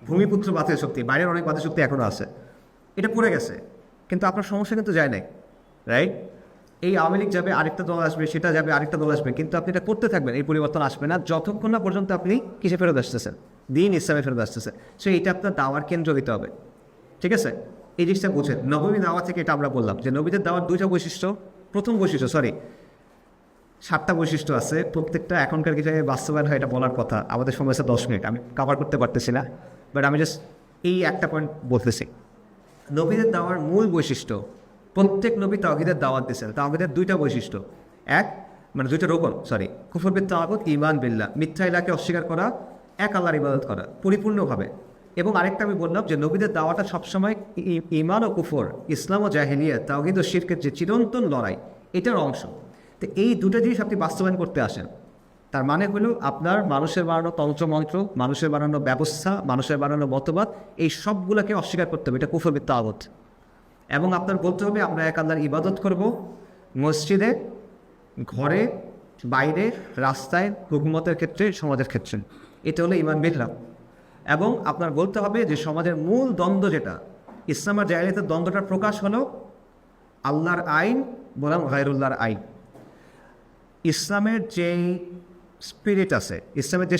ভূমিপুত্র বাতিল শক্তি, বাইরের অনেক বাতিল শক্তি এখনও আছে। এটা পড়ে গেছে, কিন্তু আপনার সমস্যা কিন্তু যায় নাই, রাইট? এই আওয়ামী লীগ যাবে, আরেকটা দল আসবে, সেটা যাবে, আরেকটা দল আসবে, কিন্তু আপনি এটা করতে থাকবেন, এই পরিবর্তন আসবে না যতক্ষণ না পর্যন্ত আপনি কিসে ফেরত আসতেছেন, দিন ইসলামে ফেরত আসতেছেন। সো এটা আপনার দাওয়ার কেন্দ্র দিতে হবে, ঠিক আছে? এই জিনিসটা বুঝেন। নবমী দাওয়া থেকে এটা আমরা বললাম যে নবীদের দাওয়ার দুইটা বৈশিষ্ট্য, প্রথম বৈশিষ্ট্য 7টা বৈশিষ্ট্য আছে, প্রত্যেকটা এখনকার কিছু বাস্তবায়ন হয় এটা বলার কথা, আমাদের সময় আছে 10 মিনিট, আমি কভার করতে পারতেছি না, বাট আমি জাস্ট এই একটা পয়েন্ট বলতেছি। নবীদের দাওয়ার মূল বৈশিষ্ট্য, প্রত্যেক নবী তাওহীদের দাওয়াত দিয়েছেন। তাওহীদের দুইটা বৈশিষ্ট্য, দুইটা রোকন, কুফর বিল তাগুত, ঈমান বিল্লাহ, মিথ্যা ইলাহকে অস্বীকার করা, এক আল্লাহর ইবাদত করা পরিপূর্ণভাবে। এবং আরেকটা আমি বললাম যে নবীদের দাওয়াটা সবসময় ঈমান ও কুফর, ইসলাম ও জাহেলিয়াত, তাওহীদ ও শিরকের যে চিরন্তন লড়াই, এটার অংশ। তো এই দুটো জিনিস আপনি বাস্তবায়ন করতে আসেন, তার মানে হলো আপনার মানুষের বানানো তন্ত্রমন্ত্র, মানুষের বানানো ব্যবস্থা, মানুষের বানানো মতবাদ, এই সবগুলোকে অস্বীকার করতে হবে, এটা কুফর বিল তাগুত। এবং আপনার বলতে হবে আমরা এক আল্লাহর ইবাদত করব, মসজিদে, ঘরে, বাইরে, রাস্তায়, হুকুমতের ক্ষেত্রে, সমাজের ক্ষেত্রে। এটা হলো ঈমান বিল্লাহ। এবং আপনার বলতে হবে যে সমাজের মূল দ্বন্দ্ব যেটা, ইসলাম আর জাহেলিয়াতের দ্বন্দ্বটার প্রকাশ হলো আল্লাহর আইন বনাম গায়রুল্লাহর আইন। ইসলামের যে স্পিরিট আছে, ইসলামের যে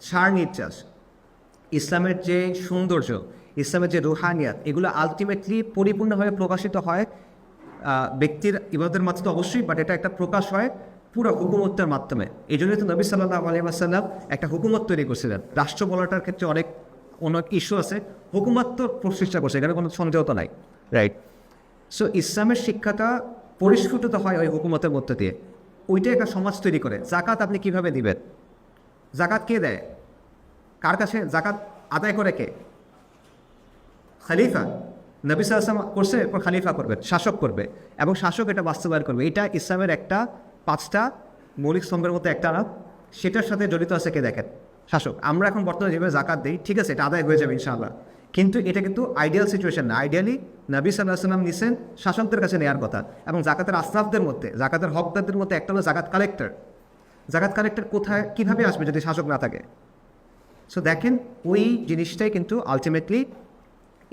সার নির্যাস, ইসলামের যে সৌন্দর্য, ইসলামের যে রুহানিয়াত, এগুলো আলটিমেটলি পরিপূর্ণভাবে প্রকাশিত হয় ব্যক্তির ইবাদতের মাধ্যমে তো অবশ্যই, বাট এটা একটা প্রকাশ হয় পুরো হুকুমতের মাধ্যমে। এই জন্যই তো নবী সাল্লাল্লাহু আলাইহি ওয়াসাল্লাম একটা হুকুমত তৈরি করছিলেন। রাষ্ট্র বলাটার ক্ষেত্রে অনেক ইস্যু আছে, হুকুমত তো প্রতিষ্ঠা করছে, এখানে কোনো সন্দেহ তো নাই, রাইট? সো ইসলামের শিক্ষাটা পরিস্ফুটিত হয় ওই হুকুমতের মধ্যে দিয়ে, ওইটা একটা সমাজ তৈরি করে। জাকাত আপনি কিভাবে দিবেন? জাকাত কে দেয়? কার কাছে জাকাত আদায় করে? কে? খলিফা। নবী সাল্লাল্লাহু আলাইহি ওয়াসাল্লাম করছে, এরপর খলিফা করবে, শাসক করবে, এবং শাসক এটা বাস্তবায়ন করবে। এটা ইসলামের একটা 5টা মৌলিক স্তম্ভের মধ্যে একটা না, সেটার সাথে জড়িত আছে কে? দেখেন, শাসক। আমরা এখন বর্তমানে যেভাবে জাকাত দিই, ঠিক আছে, এটা আদায় হয়ে যাবে ইনশাআল্লাহ, কিন্তু এটা কিন্তু আইডিয়াল সিচুয়েশন না। আইডিয়ালি নবী সাল্লাল্লাহু আলাইহি ওয়াসাল্লাম নিছেন শাসকদের কাছে নেওয়ার কথা। এবং জাকাতের আসরাফদের মধ্যে, জাকাতের হকদারদের মধ্যে একটা হলো জাকাত কালেক্টর। জাকাত কালেক্টর কোথায়, কীভাবে আসবে যদি শাসক না থাকে? সো দেখেন, ওই জিনিসটাই কিন্তু আলটিমেটলি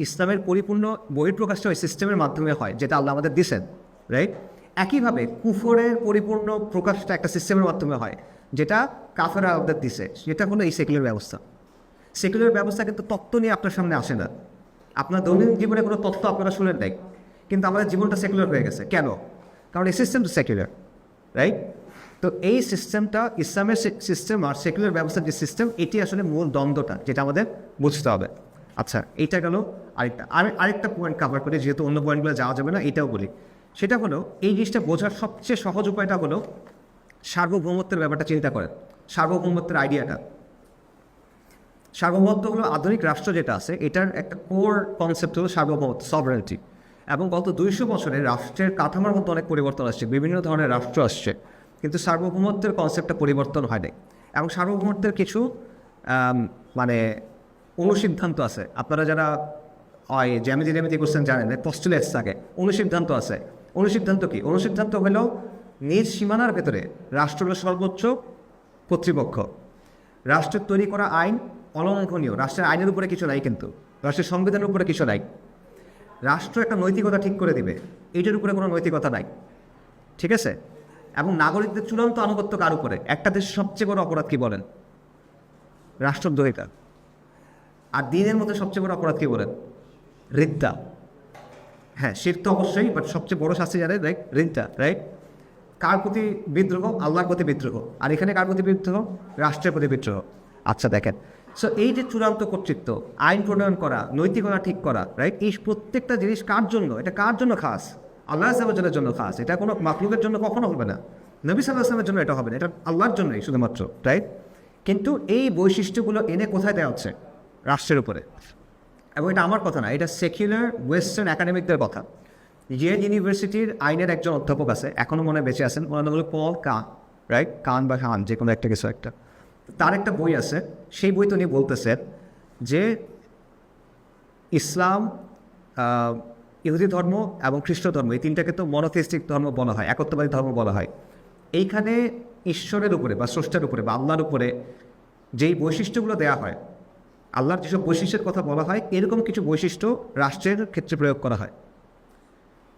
ইসলামের পরিপূর্ণ বহিঃপ্রকাশটা ওই সিস্টেমের মাধ্যমে হয়, যেটা আল্লাহ আমাদের দিছেন, রাইট? একইভাবে কুফরের পরিপূর্ণ প্রকাশটা একটা সিস্টেমের মাধ্যমে হয়, যেটা কাফেররা আমাদের দিছে, যেটা হলো এই সেকুলার ব্যবস্থা। সেকুলার ব্যবস্থা কিন্তু তত্ত্ব নিয়ে আপনার সামনে আসে না। আপনার দৈনন্দিন জীবনে কোনো তত্ত্ব আপনারা শুনেন নাই, কিন্তু আমাদের জীবনটা সেকুলার হয়ে গেছে। কেন? কারণ এই সিস্টেম তো সেকুলার, রাইট? তো এই সিস্টেমটা, ইসলামের সিস্টেম আর সেকুলার ব্যবস্থার যে সিস্টেম, এটি আসলে মূল দ্বন্দ্বটা, যেটা আমাদের বুঝতে হবে। আচ্ছা, এইটা গেল আরেকটা পয়েন্ট কাভার করে, যেহেতু অন্য পয়েন্টগুলো যাওয়া যাবে না, এটাও বলি। সেটা হলো, এই জিনিসটা বোঝার সবচেয়ে সহজ উপায়টা হলো সার্বভৌমত্বের ব্যাপারটা চিন্তা করেন। সার্বভৌমত্বের আইডিয়াটা, সার্বভৌমত্ব হলো আধুনিক রাষ্ট্র যেটা আছে, এটার একটা কোর কনসেপ্ট হলো সার্বভৌমত্ব, সভারেন্টি। এবং গত 200 বছরে রাষ্ট্রের কাঠামোর মধ্যে অনেক পরিবর্তন আসছে, বিভিন্ন ধরনের রাষ্ট্র আসছে, কিন্তু সার্বভৌমত্বের কনসেপ্টটা পরিবর্তন হয় নাই। এবং সার্বভৌমত্বের কিছু অনুসিদ্ধান্ত আছে। আপনারা যারা জ্যামিতি করছেন জানেন, পস্টুলেটস থাকে, অনুসিদ্ধান্ত আছে। অনুসিদ্ধান্ত কি? অনুসিদ্ধান্ত হলো নিজ সীমানার ভেতরে রাষ্ট্র হলো সর্বোচ্চ কর্তৃপক্ষ, রাষ্ট্রের তৈরি করা আইন অলঙ্ঘনীয়, রাষ্ট্রের আইনের উপরে কিছু নাই, কিন্তু রাষ্ট্রের সংবিধানের উপরে কিছু নাই। রাষ্ট্র একটা নৈতিকতা ঠিক করে দিবে, এইটার উপরে কোনো নৈতিকতা নাই, ঠিক আছে? এবং নাগরিকদের চূড়ান্ত আনুগত্য কার উপরে? একটা দেশের সবচেয়ে বড় অপরাধ কি বলেন? রাষ্ট্রদ্রোহিতা। আর দিনের মধ্যে সবচেয়ে বড় অপরাধ কি বলেন? রিদ্দা। হ্যাঁ, শিরক তো অবশ্যই, বাট সবচেয়ে বড় শাস্তি জানেন, রাইট? রিদ্দা, রাইট? কার প্রতি বিদ্রোহ? আল্লাহর প্রতি বিদ্রোহ। আর এখানে কার প্রতি বিদ্রোহ? রাষ্ট্রের প্রতি বিদ্রোহ। আচ্ছা, দেখেন, সো এই যে চূড়ান্ত কর্তৃত্ব, আইন প্রণয়ন করা, নৈতিকতা ঠিক করা, রাইট? এই প্রত্যেকটা জিনিস কার জন্য? এটা কার জন্য খাস? আল্লাহ সাল্লামের জন্য খাস। এটা কোনো মাখলুকের জন্য কখনো হবে না। নবী সাল্লাল্লাহু আলাইহি ওয়াসাল্লামের জন্য এটা হবে না, এটা আল্লাহর জন্যই শুধুমাত্র, রাইট? কিন্তু এই বৈশিষ্ট্যগুলো এনে কোথায় দেওয়া হচ্ছে? রাষ্ট্রের উপরে। এবং এটা আমার কথা না, এটা সেকুলার ওয়েস্টার্ন একাডেমিকদের কথা। ইয়েল ইউনিভার্সিটির আইনের একজন অধ্যাপক আছে, এখনও মনে বেঁচে আছেন, ওনার নাম হলো পল কান, রাইট? কান বা খান, যে কোনো একটা কিছু একটা। তার একটা বই আছে, সেই বইতে উনি বলতেছেন যে ইসলাম, ইহুদি ধর্ম এবং খ্রিস্ট ধর্ম, এই তিনটাকে তো মনোথিস্টিক ধর্ম বলা হয়, একত্ববাদী ধর্ম বলা হয়। এইখানে ঈশ্বরের উপরে বা স্রষ্টার উপরে বা আল্লাহর উপরে যেই বৈশিষ্ট্যগুলো দেওয়া হয়, আল্লাহর যেসব বৈশিষ্ট্যের কথা বলা হয়, এরকম কিছু বৈশিষ্ট্য রাষ্ট্রের ক্ষেত্রে প্রয়োগ করা হয়।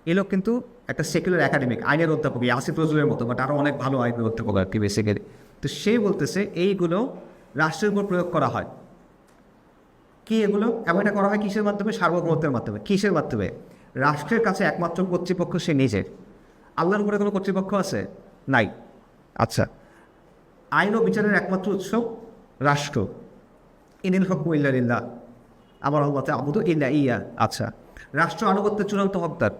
এই লোক কিন্তু একটা সেকুলার একাডেমিক, আইনের অধ্যাপক, আসিফ নজরুলের মতো, বাট আরও অনেক ভালো আইনের অধ্যাপক আর কি বেসিক্যালি। তো সে বলতেছে এইগুলো রাষ্ট্রের উপর প্রয়োগ করা হয়। কি এগুলো? এবং এটা করা হয় কিসের মাধ্যমে? সার্বভৌমত্বের মাধ্যমে। কিসের মাধ্যমে? রাষ্ট্রের কাছে একমাত্র কর্তৃপক্ষ সে নিজের। আল্লাহর উপরে কোনো কর্তৃপক্ষ আছে? নাই। আচ্ছা, আইন ও বিচারের একমাত্র উৎস রাষ্ট্র। ইনিল হকমু ইল্লা লিল্লাহ, আমার আল্লাহ আবুদু ইল্লা ইয়া। আচ্ছা, রাষ্ট্র আনুগত্যের চূড়ান্ত হকদার,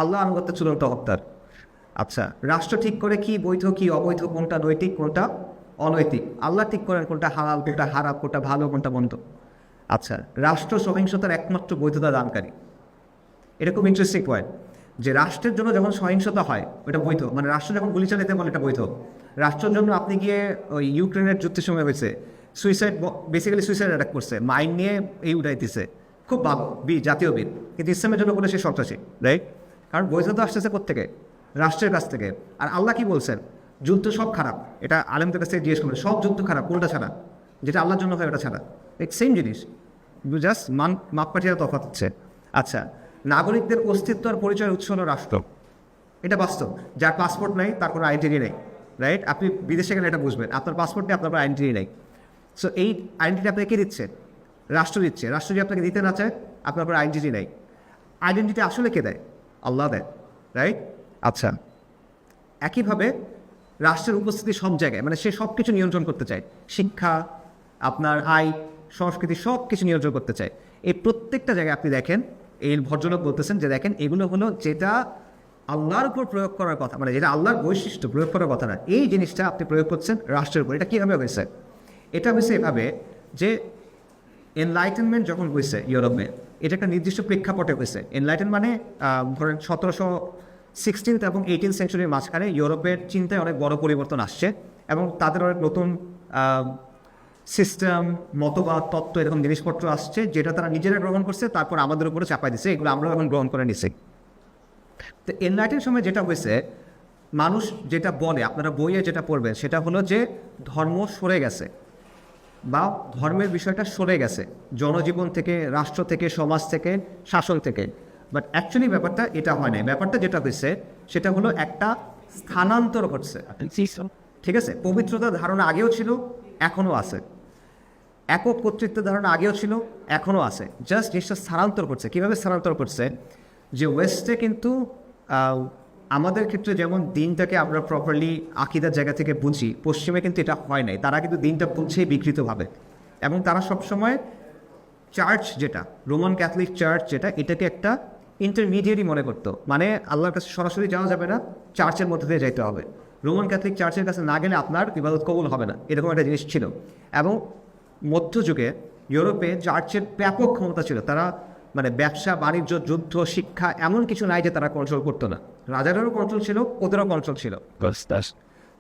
আল্লাহ আনুগত্যের চূড়ান্ত হকদার। আচ্ছা, রাষ্ট্র ঠিক করে কি বৈধ কি অবৈধ, কোনটা নৈতিক কোনটা অনৈতিক। আল্লাহ ঠিক করেন কোনটা হালাল কোনটা হারাম, কোনটা ভালো কোনটা মন্দ। আচ্ছা, রাষ্ট্র সহিংসতার একমাত্র বৈধতা দানকারী। এটা খুব ইন্টারেস্টিং পয়েন্ট যে রাষ্ট্রের জন্য যখন সহিংসতা হয় ওটা বৈধ, মানে রাষ্ট্র যখন গুলি চালাতে বলে এটা বৈধ। রাষ্ট্রের জন্য আপনি গিয়ে ওই ইউক্রেনের যুদ্ধের সময় হয়েছে সুইসাইড, বেসিক্যালি সুইসাইড অ্যাটাক করছে, মাইন নিয়ে এই উঠাইতেছে, খুব ভালো বীর, জাতীয় বীর, কিন্তু ইসলামের জন্য বলে সে সন্ত্রাসী, রাইট? কারণ বৈধতা আসতেছে কোত্থেকে? রাষ্ট্রের কাছ থেকে। আর আল্লাহ কি বলছেন? যুদ্ধ সব খারাপ, এটা আলেমদের কাছ থেকে জিজ্ঞেস করবে, সব যুদ্ধ খারাপ কোনটা ছাড়া? যেটা আল্লাহর জন্য হয় ওটা ছাড়া। এক সেম জিনিস, জাস্ট মাপকাঠিরা তফাৎ হচ্ছে। আচ্ছা, নাগরিকদের অস্তিত্ব আর পরিচয়ের উৎস হলো রাষ্ট্র, এটা বাস্তব। যার পাসপোর্ট নেই তার কোনো আইডেন্টিটি নেই, রাইট? আপনি বিদেশে গেলে এটা বুঝবেন, আপনার পাসপোর্ট নেই, আপনার কোনো আইডেন্টিটি নেই। সো এই আইডেন্টিটি আপনাকে কে দিচ্ছে? রাষ্ট্র দিচ্ছে। রাষ্ট্র যদি আপনাকে দিতে না চায়, আপনার কোনো আইডেন্টিটি নেই। আইডেন্টিটি আসলে কে দেয়? আল্লাহ দেয়, রাইট? আচ্ছা, একইভাবে রাষ্ট্রের উপস্থিতি সব জায়গায়, মানে সে সব কিছু নিয়ন্ত্রণ করতে চায়, শিক্ষা, আপনার আইন, সংস্কৃতি, সব কিছু নিয়ন্ত্রণ করতে চায়। এই প্রত্যেকটা জায়গায় আপনি দেখেন, এই ভদ্রলোক বলতেছেন যে দেখেন এগুলো হলো যেটা আল্লাহর উপর প্রয়োগ করার কথা, মানে যেটা আল্লাহর বৈশিষ্ট্য, প্রয়োগ করার কথা না, এই জিনিসটা আপনি প্রয়োগ করছেন রাষ্ট্রের উপর। এটা কীভাবে হয়েছে? এটা হয়েছে এভাবে যে এনলাইটেনমেন্ট যখন হয়েছে ইউরোপে, এটা একটা নির্দিষ্ট প্রেক্ষাপটে হয়েছে। এনলাইটেন মানে ধরেন 1716 এবং 18 সেঞ্চুরির মাঝখানে ইউরোপের চিন্তায় অনেক বড় পরিবর্তন আসছে এবং তাদের অনেক নতুন সিস্টেম, মতবাদ, তত্ত্ব, এরকম জিনিসপত্র আসছে যেটা তারা নিজেরা গ্রহণ করছে, তারপর আমাদের উপরে চাপাই দিচ্ছে, এগুলো আমরা এখন গ্রহণ করে নিছি। তো এনলাইটেন সময় যেটা হয়েছে, মানুষ যেটা বলে, আপনারা বইয়ে যেটা পড়বেন সেটা হলো যে ধর্ম সরে গেছে বা ধর্মের বিষয়টা সরে গেছে জনজীবন থেকে, রাষ্ট্র থেকে, সমাজ থেকে, শাসন থেকে। বাট অ্যাকচুয়ালি ব্যাপারটা এটা হয় না। ব্যাপারটা যেটা হয়েছে সেটা হলো একটা স্থানান্তর ঘটছে, ঠিক আছে? পবিত্রতার ধারণা আগেও ছিল, এখনও আছে। একক কর্তৃত্বের ধারণা আগেও ছিল, এখনও আছে। জাস্ট জিনিসটা স্থানান্তর করছে। কীভাবে স্থানান্তর করছে? যে ওয়েস্টে কিন্তু আমাদের ক্ষেত্রে যেমন দিনটাকে আমরা প্রপারলি আকিদার জায়গা থেকে বুঝি, পশ্চিমে কিন্তু এটা হয় নাই। তারা কিন্তু দিনটা বুঝছেই বিকৃতভাবে, এবং তারা সবসময় চার্চ, যেটা রোমান ক্যাথলিক চার্চ, যেটা এটাকে একটা ইন্টারমিডিয়েটই মনে করতো, মানে আল্লাহর কাছে সরাসরি যাওয়া যাবে না, চার্চের মধ্যে দিয়ে যাইতে হবে। রোমান ক্যাথলিক চার্চের কাছে না গেলে আপনার ইবাদত কবুল হবে না, এরকম একটা জিনিস ছিল। এবং মধ্যযুগে ইউরোপে চার্চের ব্যাপক ক্ষমতা ছিল। তারা মানে ব্যবসা, বাণিজ্য, যুদ্ধ, শিক্ষা, এমন কিছু নাই যে তারা কন্ট্রোল করতো না। রাজাদেরও কন্ট্রোল ছিল, ওদেরও কন্ট্রোল ছিল।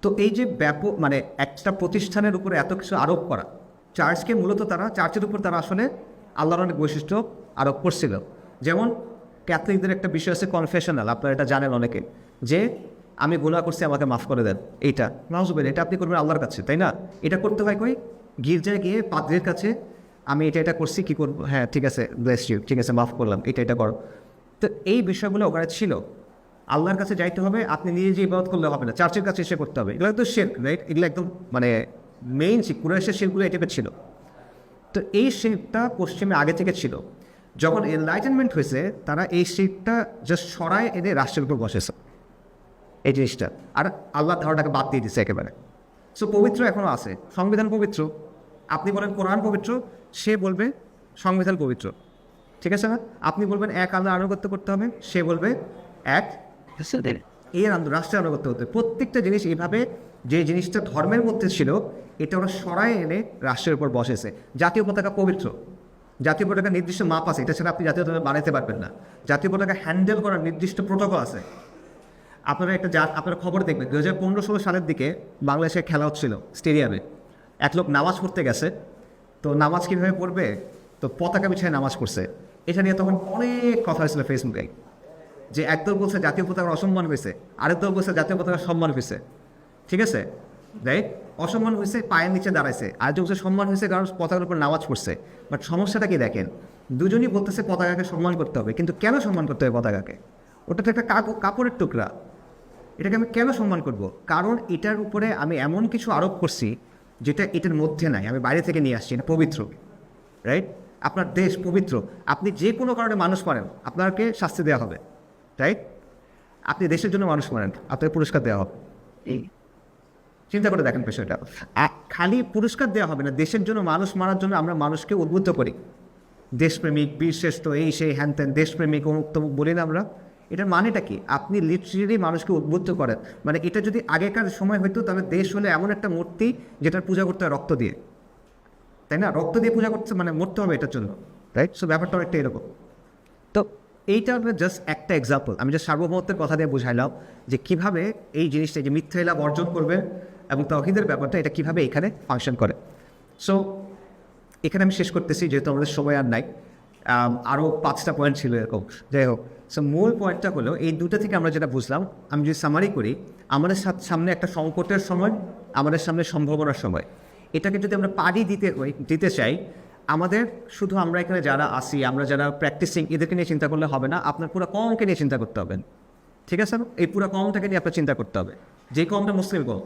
তো এই যে ব্যাপক, মানে একটা প্রতিষ্ঠানের উপরে এত কিছু আরোপ করা, চার্চকে মূলত তারা, চার্চের উপর তারা আসলে আল্লাহর অনেক বৈশিষ্ট্য আরোপ করছিল। যেমন ক্যাথলিকদের একটা বিষয় আছে কনফেশনাল, আপনারা এটা জানেন অনেকে, যে আমি গুনাহ করছি, আমাকে মাফ করে দেন। এইটা নাউজুবিল্লাহ, এটা আপনি করবেন আল্লাহর কাছে, তাই না? এটা করতে হয় কই? গির্জায় গিয়ে পাদ্রীর কাছে, আমি এটা করছি, কি করবো? হ্যাঁ ঠিক আছে, ব্লেস ইউ, ঠিক আছে, মাফ করলাম, এটা করো। তো এই বিষয়গুলো ওখানে ছিল। আল্লাহর কাছে যাইতে হবে, আপনি নিজে যে ইবাদত করলে হবে না, চার্চের কাছে এসে করতে হবে। এগুলো তো শিরক, রাইট? এগুলো একদম মানে মেইন কুরাইশের শিরকগুলো এই টাইপের ছিল। তো এই শিরকটা পশ্চিমে আগে থেকে ছিল। যখন এনলাইটেনমেন্ট হয়েছে, তারা এই শিরকটা জাস্ট সরায় এনে রাষ্ট্রের উপর বসেছে, এই জিনিসটা, আর আল্লাহর ধারণাটাকে বাদ দিয়ে দিচ্ছে একেবারে। সো পবিত্র এখনও আছে, সংবিধান পবিত্র। আপনি বলেন কোরআন পবিত্র, সে বলবে সংবিধান পবিত্র, ঠিক আছে না? আপনি বলবেন এক আল্লাহ আনুগত্য করতে হবে, সে বলবে এক এর রাষ্ট্রের আনুগত্য হতে। প্রত্যেকটা জিনিস এইভাবে, যে জিনিসটা ধর্মের মধ্যে ছিল, এটা ওরা সরায় এনে রাষ্ট্রের উপর বসেছে। জাতীয় পতাকা পবিত্র, জাতীয় পতাকা নির্দিষ্ট মাপ আছে, এটা ছাড়া আপনি জাতীয় পতাকা বানাতে পারবেন না। জাতীয় পতাকা হ্যান্ডেল করার নির্দিষ্ট প্রোটোকল আছে। আপনারা আপনারা খবর দেখবেন 2015-16 সালের দিকে বাংলাদেশে খেলা হচ্ছিল স্টেডিয়ামে, এক লোক নামাজ পড়তে গেছে। তো নামাজ কীভাবে পড়বে? তো পতাকা বিছায় নামাজ পড়ছে। এটা নিয়ে তখন অনেক কথা হয়েছিল ফেসবুকে, যে একদল বলছে জাতীয় পতাকার অসম্মান হয়েছে, আরেক দল বলছে জাতীয় পতাকার সম্মান হয়েছে, ঠিক আছে, রাইট? অসম্মান হয়েছে, পায়ের নিচে দাঁড়াইছে, আরেকজন বলছে সম্মান হয়েছে কারণ পতাকার উপর নামাজ পড়ছে। বাট সমস্যাটা কি দেখেন, দুজনই বলতেছে পতাকাকে সম্মান করতে হবে, কিন্তু কেন সম্মান করতে হবে পতাকাকে? ওটা তো একটা কাপড়ের টুকরা, এটাকে আমি কেন সম্মান করব? কারণ এটার উপরে আমি এমন কিছু আরোপ করছি যেটা এটার মধ্যে নাই, আমি বাইরে থেকে নিয়ে আসছি, এটা পবিত্র, রাইট? আপনার দেশ পবিত্র, আপনি যে কোনো কারণে মানুষ মারেন আপনাকে শাস্তি দেওয়া হবে, রাইট? আপনি দেশের জন্য মানুষ মারেন আপনাকে পুরস্কার দেওয়া হবে। চিন্তা করে দেখেন বিষয়টা, খালি পুরস্কার দেওয়া হবে না, দেশের জন্য মানুষ মারার জন্য আমরা মানুষকে উদ্বুদ্ধ করি, দেশপ্রেমিক, বীরশ্রেষ্ঠ, এই সেই হ্যান ত্যান, দেশপ্রেমিক অমুক তমুক বলি না আমরা। এটার মানেটা কি? আপনি লিটারেলি মানুষকে উদ্বুদ্ধ করেন। মানে এটা যদি আগেকার সময় হইতো তাহলে দেশ হলে এমন একটা মূর্তি যেটার পূজা করতে হয় রক্ত দিয়ে, তাই না? রক্ত দিয়ে পূজা করতে মানে মরতে হবে এটার জন্য, রাইট? সো ব্যাপারটা অনেকটা এরকম। তো এইটা জাস্ট একটা এক্সাম্পল, আমি জাস্ট সার্বভৌমত্বের কথা দিয়ে বুঝাইলাম যে কীভাবে এই জিনিসটা, যে মিথ্যা ইলাহ বর্জন করবে এবং তাওহীদের ব্যাপারটা, এটা কীভাবে এখানে ফাংশন করে। সো এখানে আমি শেষ করতেছি যেহেতু আমাদের সময় আর নাই, আরও 5টা পয়েন্ট ছিল এরকম। যাই হোক, সো মূল পয়েন্টটা হলো এই দুটো থেকে আমরা যেটা বুঝলাম, আমি যদি সামারি করি, আমাদের সামনে একটা সংকটের সময়, আমাদের সামনে সম্ভাবনার সময়, এটাকে যদি আমরা পাড়ি দিতে চাই, আমাদের শুধু আমরা এখানে যারা আসি, আমরা যারা প্র্যাকটিসিং, এদেরকে নিয়ে চিন্তা করলে হবে না, আপনার পুরো কমকে নিয়ে চিন্তা করতে হবে, ঠিক আছে? এই পুরো কমটাকে নিয়ে আপনার চিন্তা করতে হবে, যে কমটা মুসলিম কম,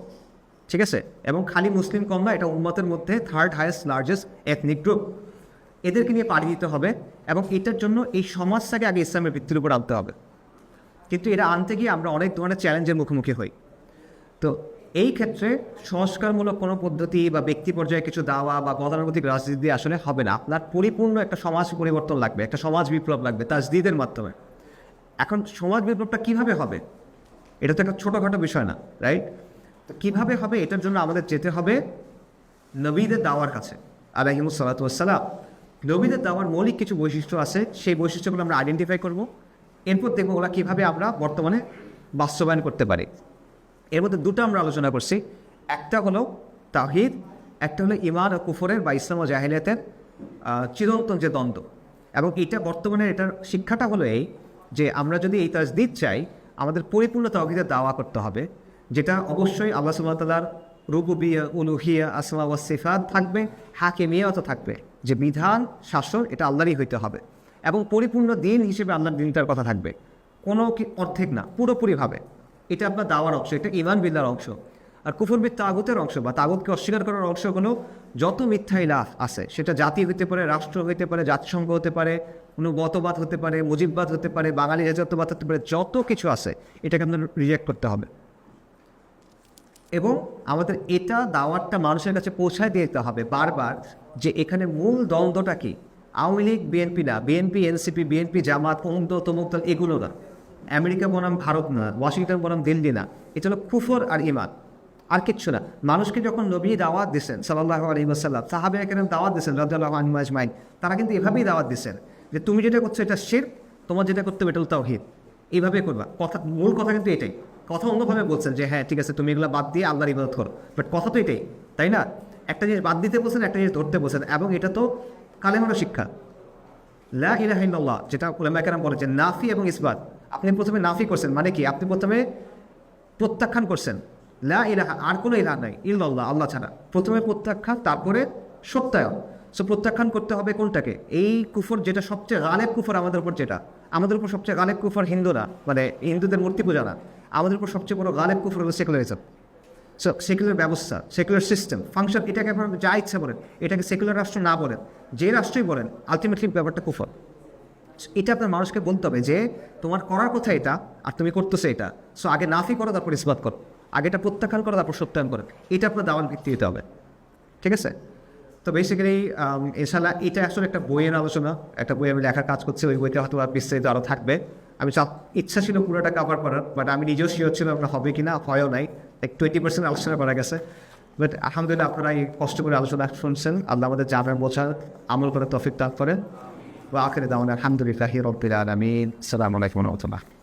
ঠিক আছে? এবং খালি মুসলিম কম না, এটা উম্মতের মধ্যে 3rd highest largest ethnic group, এদেরকে নিয়ে পাড়ি দিতে হবে। এবং এটার জন্য এই সমাজটাকে আগে ইসলামের ভিত্তির উপর আনতে হবে, কিন্তু এটা আনতে গিয়ে আমরা অনেক ধরনের চ্যালেঞ্জের মুখোমুখি হই। তো এই ক্ষেত্রে সংস্কারমূলক কোনো পদ্ধতি বা ব্যক্তি পর্যায়ে কিছু দাওয়া বা গতানুগতিক রাজনীতি দিয়ে আসলে হবে না, আপনার পরিপূর্ণ একটা সমাজ পরিবর্তন লাগবে, একটা সমাজ বিপ্লব লাগবে তাজদীদের মাধ্যমে। এখন সমাজ বিপ্লবটা কীভাবে হবে? এটা তো একটা ছোটোখাটো বিষয় না, রাইট? তো কীভাবে হবে? এটার জন্য আমাদের যেতে হবে নবীদের দাওয়ার কাছে, আলাইহিমুস সালাতু ওয়াস সালাম। নবীদের দাওয়ার মৌলিক কিছু বৈশিষ্ট্য আছে, সেই বৈশিষ্ট্যগুলো আমরা আইডেন্টিফাই করব, এরপর দেখবো ওরা কীভাবে আমরা বর্তমানে বাস্তবায়ন করতে পারি। এর মধ্যে দুটো আমরা আলোচনা করছি, একটা হলো তাওহীদ, একটা হলো ঈমান ও কুফরের বা ইসলাম ও জাহেলিয়াতের চিরন্তন যে দ্বন্দ্ব। এবং এটা বর্তমানে এটার শিক্ষাটা হলো এই যে আমরা যদি এই তাজদীদ চাই, আমাদের পরিপূর্ণ তাওহীদের দাওয়া করতে হবে, যেটা অবশ্যই আল্লাহ সুবহানাহু ওয়া তাআলার রুবুবিয়্যাহ, উলুহিয়্যাহ, আসমা ওয়াস সিফাত থাকবে, হাকিমিয়্যাহও থাকবে, যে বিধান শাসন এটা আল্লাহরই হইতে হবে, এবং পরিপূর্ণ দিন হিসেবে আল্লাহর দিনটার কথা থাকবে, কোনো অর্ধেক না, পুরোপুরিভাবে। এটা আপনার দাওয়ার অংশ, এটা ঈমান বিল্লাহর অংশ। আর কুফর বিদ তাগুতের অংশ বা তাগুতকে অস্বীকার করার অংশগুলো যত মিথ্যা ইলাহ আছে, সেটা জাতি হতে পারে, রাষ্ট্র হতে পারে, জাতিসংঘ হতে পারে, কোনো মতবাদ হতে পারে, মুজিববাদ হতে পারে, বাঙালি জাতীয়তাবাদ হতে পারে, যত কিছু আছে এটাকে আপনার রিজেক্ট করতে হবে। এবং আমাদের এটা দাওয়াতটা মানুষের কাছে পৌঁছায় দিতে হবে বারবার, যে এখানে মূল দ্বন্দ্বটা কি। আওয়ামী লীগ বিএনপি না, বিএনপি এনসিপি, বিএনপি জামাত, অমুক দল তমুক দল, এগুলো না, আমেরিকা বনাম ভারত না, ওয়াশিংটন বনাম দিল্লি না, এটা হলো কুফর আর ঈমান, আর কিচ্ছু না। মানুষকে যখন নবী দাওয়াত দিয়েছেন সাল্লাল্লাহু আলাইহি ওয়াসাল্লাম, সাহাবায়ে কেরাম দাওয়াত দিয়েছেন রাদিয়াল্লাহু আনহুম আজমাইন, তারা কিন্তু এভাবেই দাওয়াত দিয়েছেন যে তুমি যেটা করছো এটা শিরক, তোমার যেটা করতে হবে এটা হলো তাওহীদ, এইভাবে করবা। কথা, মূল কথা কিন্তু এটাই। কথা অন্যভাবে বলছেন যে হ্যাঁ ঠিক আছে তুমি এগুলো বাদ দিয়ে আল্লাহর ইবাদত করো, বাট কথা তো এটাই, তাই না? একটা জিনিস বাদ দিতে বলছেন, একটা জিনিস ধরতে বলছেন, এবং এটা তো কালেমার শিক্ষা, লা ইলাহা ইল্লাল্লাহ, যেটা উলামায়ে কেরাম বলে যে নাফি এবং ইসবাত। আপনি প্রথমে নাফি করছেন, মানে কি? আপনি প্রথমে প্রত্যাখ্যান করছেন লা ইলাহা, আর কোনো ইলাহ নাই ইল্লাল্লাহ, আল্লাহ ছাড়া। প্রথমে প্রত্যাখ্যান, তারপরে সত্যায়ন। সো প্রত্যাখ্যান করতে হবে কোনটাকে? এই কুফর যেটা সবচেয়ে গালেব কুফর আমাদের উপর, যেটা আমাদের উপর সবচেয়ে গালেব কুফর হিন্দুরা, মানে হিন্দুদের মূর্তি পূজা না, আমাদের উপর সবচেয়ে বড় গালেব কুফর হলো সেকুলারিজম। সো সেকুলার ব্যবস্থা, সেকুলার সিস্টেম, ফাংশন, এটাকে আপনার যা ইচ্ছা বলেন, এটাকে সেকুলার রাষ্ট্র না বলেন, যে রাষ্ট্রই বলেন, আলটিমেটলি ব্যাপারটা কুফর। এটা আপনার মানুষকে বলতে হবে যে তোমার করার কথা এটা, আর তুমি করতেছো এটা। সো আগে নাফি করো, তারপর ইসবাত করো, আগে এটা প্রত্যাখ্যান করো, তারপর সত্যায়ন করো, এটা আপনার দাওয়ার ভিত্তি দিতে হবে, ঠিক আছে? তো বেসিক্যালি ইনশাআল্লাহ এটা আসলে একটা বইয়ের আলোচনা, একটা বই আমি লেখার কাজ করছি, ওই বইটা হয়তো বিস্তারিত আরও থাকবে। আমি ইচ্ছা ছিল পুরোটা কভার করার, বাট আমি নিজেও শিওর ছিল আপনার হবে কি না, হয়ও নাই, 20% আলোচনা করা গেছে। বাট আলহামদুলিল্লাহ আপনারা এই কষ্ট করে আলোচনা শুনছেন, আল্লাহ আমাদের জানার বোঝার আমল করে তৌফিক দান করেন। ওয়া আখিরু দাওয়ানা আলহামদুলিল্লাহি রাব্বিল আলামিন। আসসালামু আলাইকুম ওয়া রাহমাতুল্লাহ।